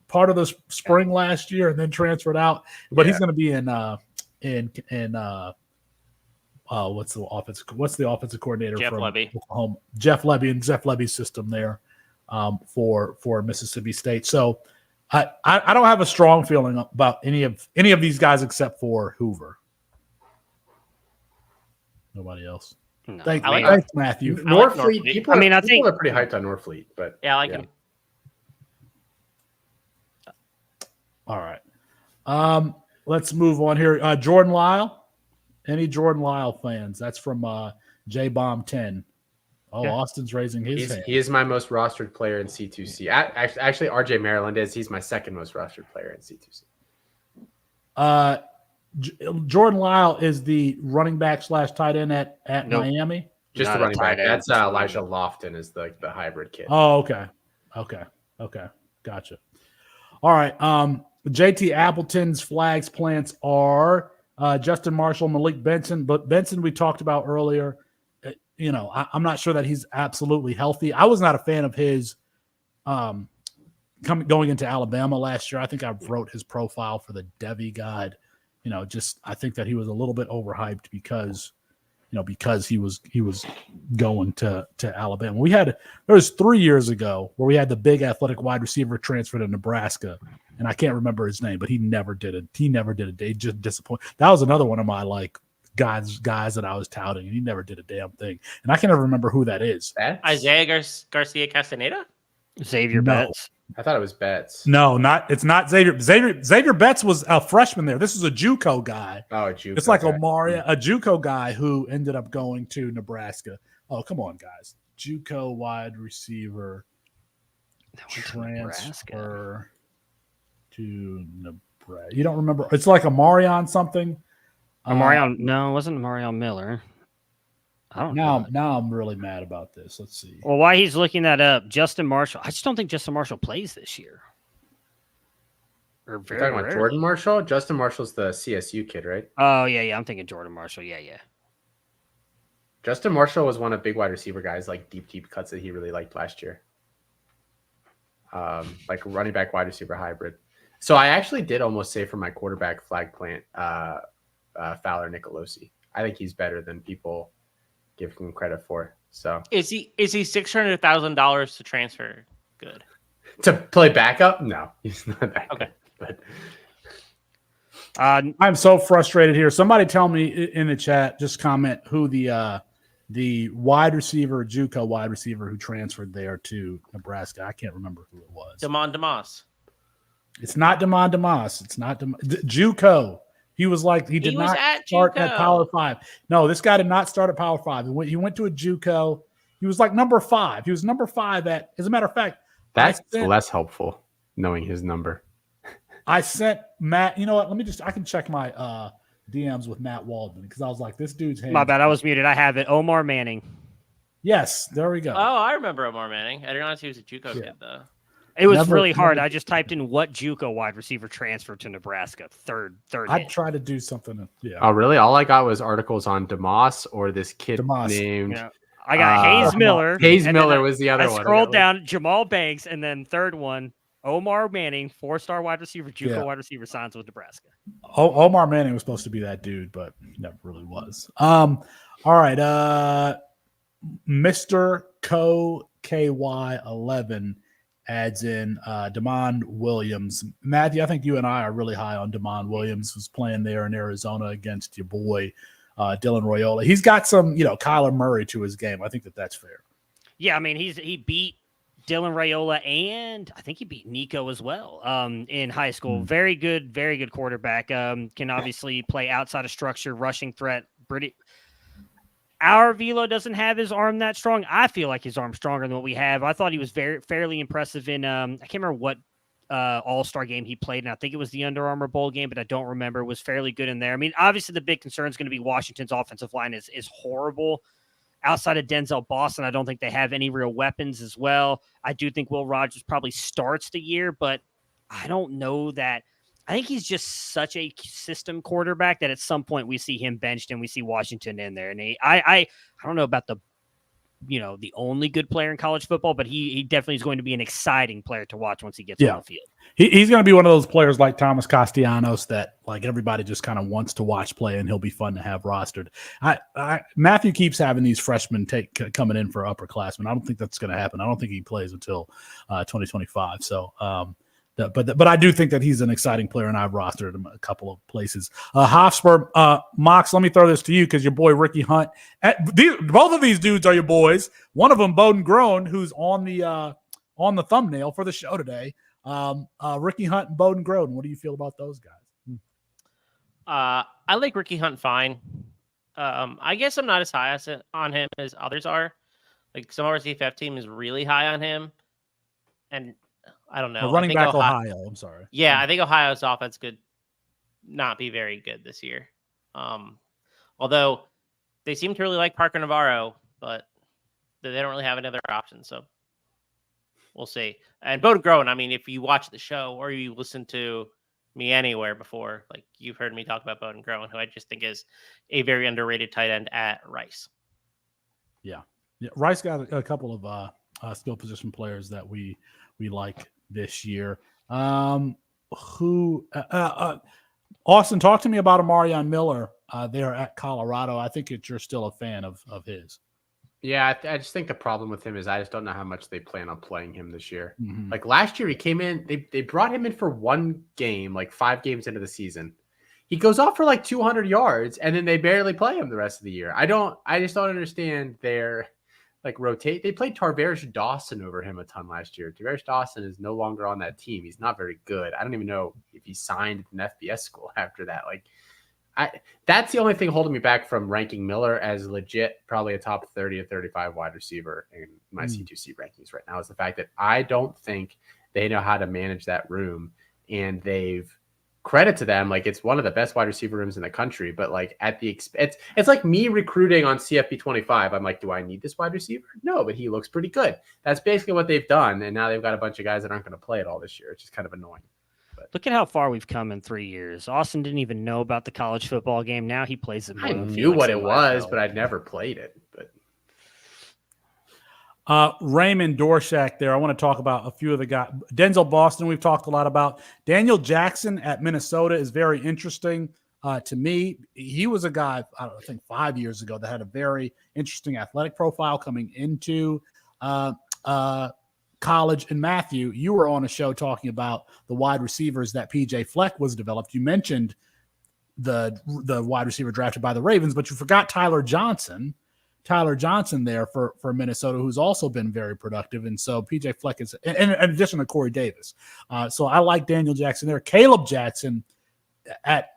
part of the spring last year and then transferred out, but he's going to be in what's the offensive coordinator Jeff from Lebby. Oklahoma? Jeff Lebby and Jeff Lebby's system there for Mississippi State. So I don't have a strong feeling about any of these guys except for Hoover. Nobody else. No. Thanks, Matthew. Norfleet. People I think people are pretty hyped on Norfleet, but yeah, I like him. All right. Let's move on here. Jordan Lyle. Any Jordan Lyle fans? That's from J-Bomb 10 Oh, yeah. Austin's raising his hand. He is my most rostered player in C2C. Actually, RJ Maryland is. He's my second most rostered player in C2C. Jordan Lyle is the running back / tight end at Miami. Just the running back. That's Elijah Lofton is the hybrid kid. Oh, okay. Gotcha. All right. JT Appleton's flags plants are Justin Marshall, Malik Benson. But Benson we talked about earlier. I'm not sure that he's absolutely healthy. I was not a fan of his going into Alabama last year. I think I wrote his profile for the Devy Guide. I think that he was a little bit overhyped because he was going to Alabama. There was 3 years ago where we had the big athletic wide receiver transfer to Nebraska, and I can't remember his name, but he never did it. He just disappointed. That was another one of my guys that I was touting, and he never did a damn thing. And I can't ever remember who that is. Isaiah Garcia Castaneda? Xavier Betts. I thought it was Betts. No, it's not Xavier. Xavier Betts was a freshman there. This is a JUCO guy. Oh, a JUCO. It's like Omari, a JUCO guy who ended up going to Nebraska. Oh, come on, guys. JUCO wide receiver transfer to Nebraska. You don't remember? It's like Omarion something. No, it wasn't Omarion Miller. I don't know. Now I'm really mad about this. Let's see. Well, while he's looking that up, Justin Marshall. I just don't think Justin Marshall plays this year. You're talking about Jordan Marshall? Justin Marshall's the CSU kid, right? Oh, yeah. I'm thinking Jordan Marshall. Yeah. Justin Marshall was one of big wide receiver guys, deep cuts that he really liked last year. Running back wide receiver hybrid. So I actually did almost say for my quarterback flag plant, Fowler Nicolosi. I think he's better than people give him credit for. So is he $600,000 to transfer? Good. To play backup? No, he's not that okay. Good. I'm so frustrated here. Somebody tell me in the chat, just comment who the wide receiver, JUCO wide receiver who transferred there to Nebraska. I can't remember who it was. Damon DeMoss. It's not Damon DeMoss. It's not JUCO. He was he did not start at Power 5. No, this guy did not start at Power 5. He went to a JUCO. He was number 5. He was number 5 as a matter of fact. That's less helpful knowing his number. I sent Matt, you know what? I can check my DMs with Matt Waldman because I was like, this dude's hands. My bad. I was muted. I have it. Omar Manning. Yes, there we go. Oh, I remember Omar Manning. I didn't know he was a JUCO kid, though. It was really hard. I just typed in what JUCO wide receiver transferred to Nebraska. Third. I'd try to do something. Yeah. Oh, really? All I got was articles on DeMoss or this kid named. Yeah. I got Hayes Miller. Hayes Miller was the other one. I scrolled down Jamal Banks, and then third one, Omar Manning, 4-star wide receiver, JUCO wide receiver, signs with Nebraska. Omar Manning was supposed to be that dude, but never really was. All right. Mr. KY11 adds in Damon Williams. Matthew, I think you and I are really high on Damon Williams, who's playing there in Arizona against your boy Dylan Raiola. He's got some, Kyler Murray to his game. I think that's fair. Yeah, I mean, he beat Dylan Raiola, and I think he beat Nico as well in high school. Very good quarterback. Can obviously play outside of structure, rushing threat. Our Velo doesn't have his arm that strong. I feel like his arm's stronger than what we have. I thought he was fairly impressive in I can't remember what all-star game he played, and I think it was the Under Armour Bowl game, but I don't remember. It was fairly good in there. I mean, obviously the big concern is going to be Washington's offensive line is horrible. Outside of Denzel Boston, I don't think they have any real weapons as well. I do think Will Rogers probably starts the year, but I don't know that. I think he's just such a system quarterback that at some point we see him benched and we see Washington in there. And I don't know about the only good player in college football, but he definitely is going to be an exciting player to watch once he gets on the field. He's going to be one of those players like Thomas Castellanos that everybody just kind of wants to watch play, and he'll be fun to have rostered. Matthew keeps having these freshmen coming in for upperclassmen. I don't think that's going to happen. I don't think he plays until 2025. So, but I do think that he's an exciting player, and I've rostered him a couple of places. Hofsper, Mox, let me throw this to you because your boy Ricky Hunt. Both of these dudes are your boys. One of them, Bowden Grown, who's on the thumbnail for the show today. Ricky Hunt and Bowden Grown. What do you feel about those guys? I like Ricky Hunt fine. I guess I'm not as high on him as others are. Like some of our CFF team is really high on him, and I don't know. We're running back Ohio. I'm sorry. Yeah, I think Ohio's offense could not be very good this year. Although they seem to really like Parker Navarro, but they don't really have another option. So we'll see. And Bowden Groen, I mean, if you watch the show or you listen to me anywhere before, like you've heard me talk about Bowden Groen, who I just think is a very underrated tight end at Rice. Yeah. Rice got a couple of skill position players that we like this year. Austin, talk to me about Amarion Miller there at Colorado. I think you're still a fan of his. Yeah, I just think the problem with him is I just don't know how much they plan on playing him this year. Mm-hmm. Like last year, he came in, they brought him in for one game, like 5 games into the season. He goes off for like 200 yards, and then they barely play him the rest of the year. I just don't understand their like rotate. They played Tarvarish Dawson over him a ton last year. Tarvarish Dawson is no longer on that team. He's not very good. I don't even know if he signed an FBS school after that. Like, that's the only thing holding me back from ranking Miller as legit, probably a top 30 or 35 wide receiver in my C2C rankings right now, is the fact that I don't think they know how to manage that room, and they've credit to them. Like, it's one of the best wide receiver rooms in the country, but like at the expense, it's like me recruiting on CFP 25. I'm like, do I need this wide receiver? No, but he looks pretty good. That's basically what they've done. And now they've got a bunch of guys that aren't going to play it all this year. It's just kind of annoying. Look at how far we've come in 3 years. Austin didn't even know about the college football game. Now he plays it more. I knew what it was, but I'd never played it. But Raymond Dorshak there. I want to talk about a few of the guys. Denzel Boston, we've talked a lot about. Daniel Jackson at Minnesota is very interesting to me. He was a guy, I think 5 years ago, that had a very interesting athletic profile coming into college. And Matthew, you were on a show talking about the wide receivers that PJ Fleck was developed. You mentioned the wide receiver drafted by the Ravens, but you forgot Tyler Johnson there for Minnesota, who's also been very productive. And so PJ Fleck is, in addition to Corey Davis. So I like Daniel Jackson there. Caleb Jackson at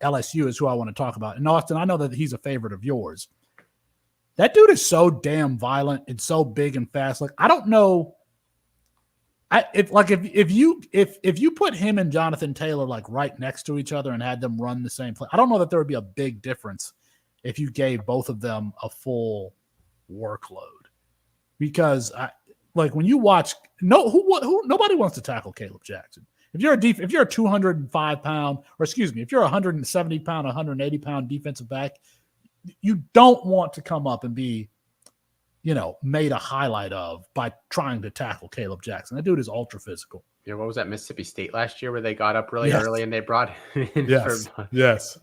LSU is who I want to talk about. And Austin, I know that he's a favorite of yours. That dude is so damn violent and so big and fast. Like, I don't know. If you put him and Jonathan Taylor like right next to each other and had them run the same play, I don't know that there would be a big difference if you gave both of them a full workload. Because when you watch, nobody wants to tackle Caleb Jackson. If you're a 205 pound, or excuse me, if you're a 170 pound, 180 pound defensive back, you don't want to come up and be, made a highlight of by trying to tackle Caleb Jackson. That dude is ultra physical. Yeah, what was that, Mississippi State last year where they got up really early and they brought him in? Yes.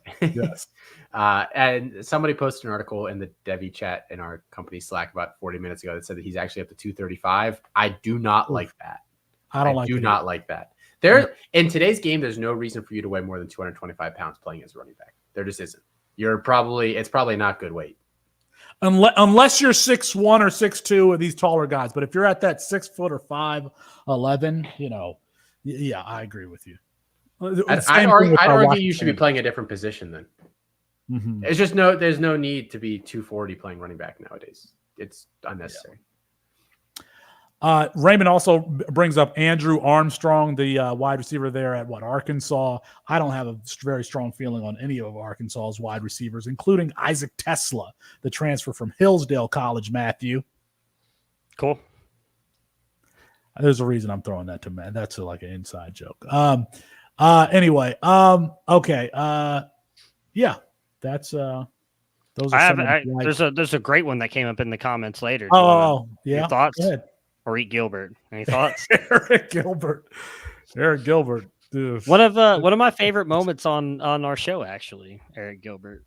And somebody posted an article in the Devi chat in our company Slack about 40 minutes ago that said that he's actually up to 235. I do not like that. I do not like that. In today's game, there's no reason for you to weigh more than 225 pounds playing as a running back. There just isn't. It's probably not good weight. Unless you're 6'1" or 6'2" of these taller guys. But if you're at that 6 foot or 5'11", yeah, I agree with you. I'd argue you should be playing a different position then. Mm-hmm. It's just there's no need to be 240 playing running back nowadays. It's unnecessary. Yeah. Raymond also brings up Andrew Armstrong, the wide receiver there at Arkansas. I don't have a very strong feeling on any of Arkansas's wide receivers, including Isaac Tesla, the transfer from Hillsdale College. Matthew, cool. There's a reason I'm throwing that to Matt. That's like an inside joke. Anyway, okay. Yeah, that's those are there's a great one that came up in the comments later. Oh, yeah. Your thoughts? Eric Gilbert. Any thoughts? Eric Gilbert. Dude. One of my favorite moments on our show, actually. Eric Gilbert.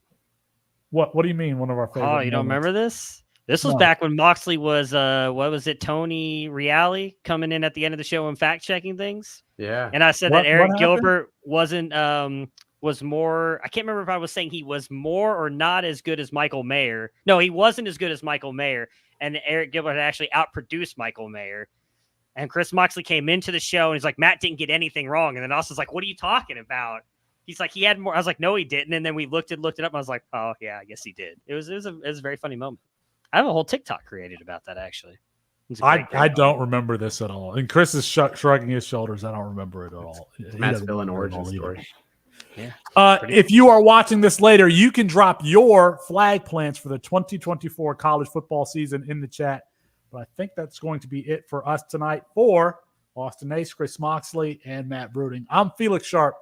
What do you mean? One of our favorite? Oh, you don't remember this? This was back when Moxley was what was it? Tony Reale coming in at the end of the show and fact checking things. Yeah. And I said that Eric Gilbert wasn't was more. I can't remember if I was saying he was more or not as good as Michael Mayer. No, he wasn't as good as Michael Mayer. And Eric Gilbert had actually outproduced Michael Mayer. And Chris Moxley came into the show and he's like, Matt didn't get anything wrong. And then Austin's like, what are you talking about? He's like, he had more. I was like, no, he didn't. And then we looked it up. And I was like, oh, yeah, I guess he did. It was a very funny moment. I have a whole TikTok created about that, actually. I don't remember this at all. And Chris is shrugging his shoulders. I don't remember it at all. Matt's villain origin story. Yeah. If you are watching this later, you can drop your flag plants for the 2024 college football season in the chat. But I think that's going to be it for us tonight. For Austin Nace, Chris Moxley, and Matt Bruening, I'm Felix Sharpe.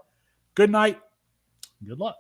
Good night. Good luck.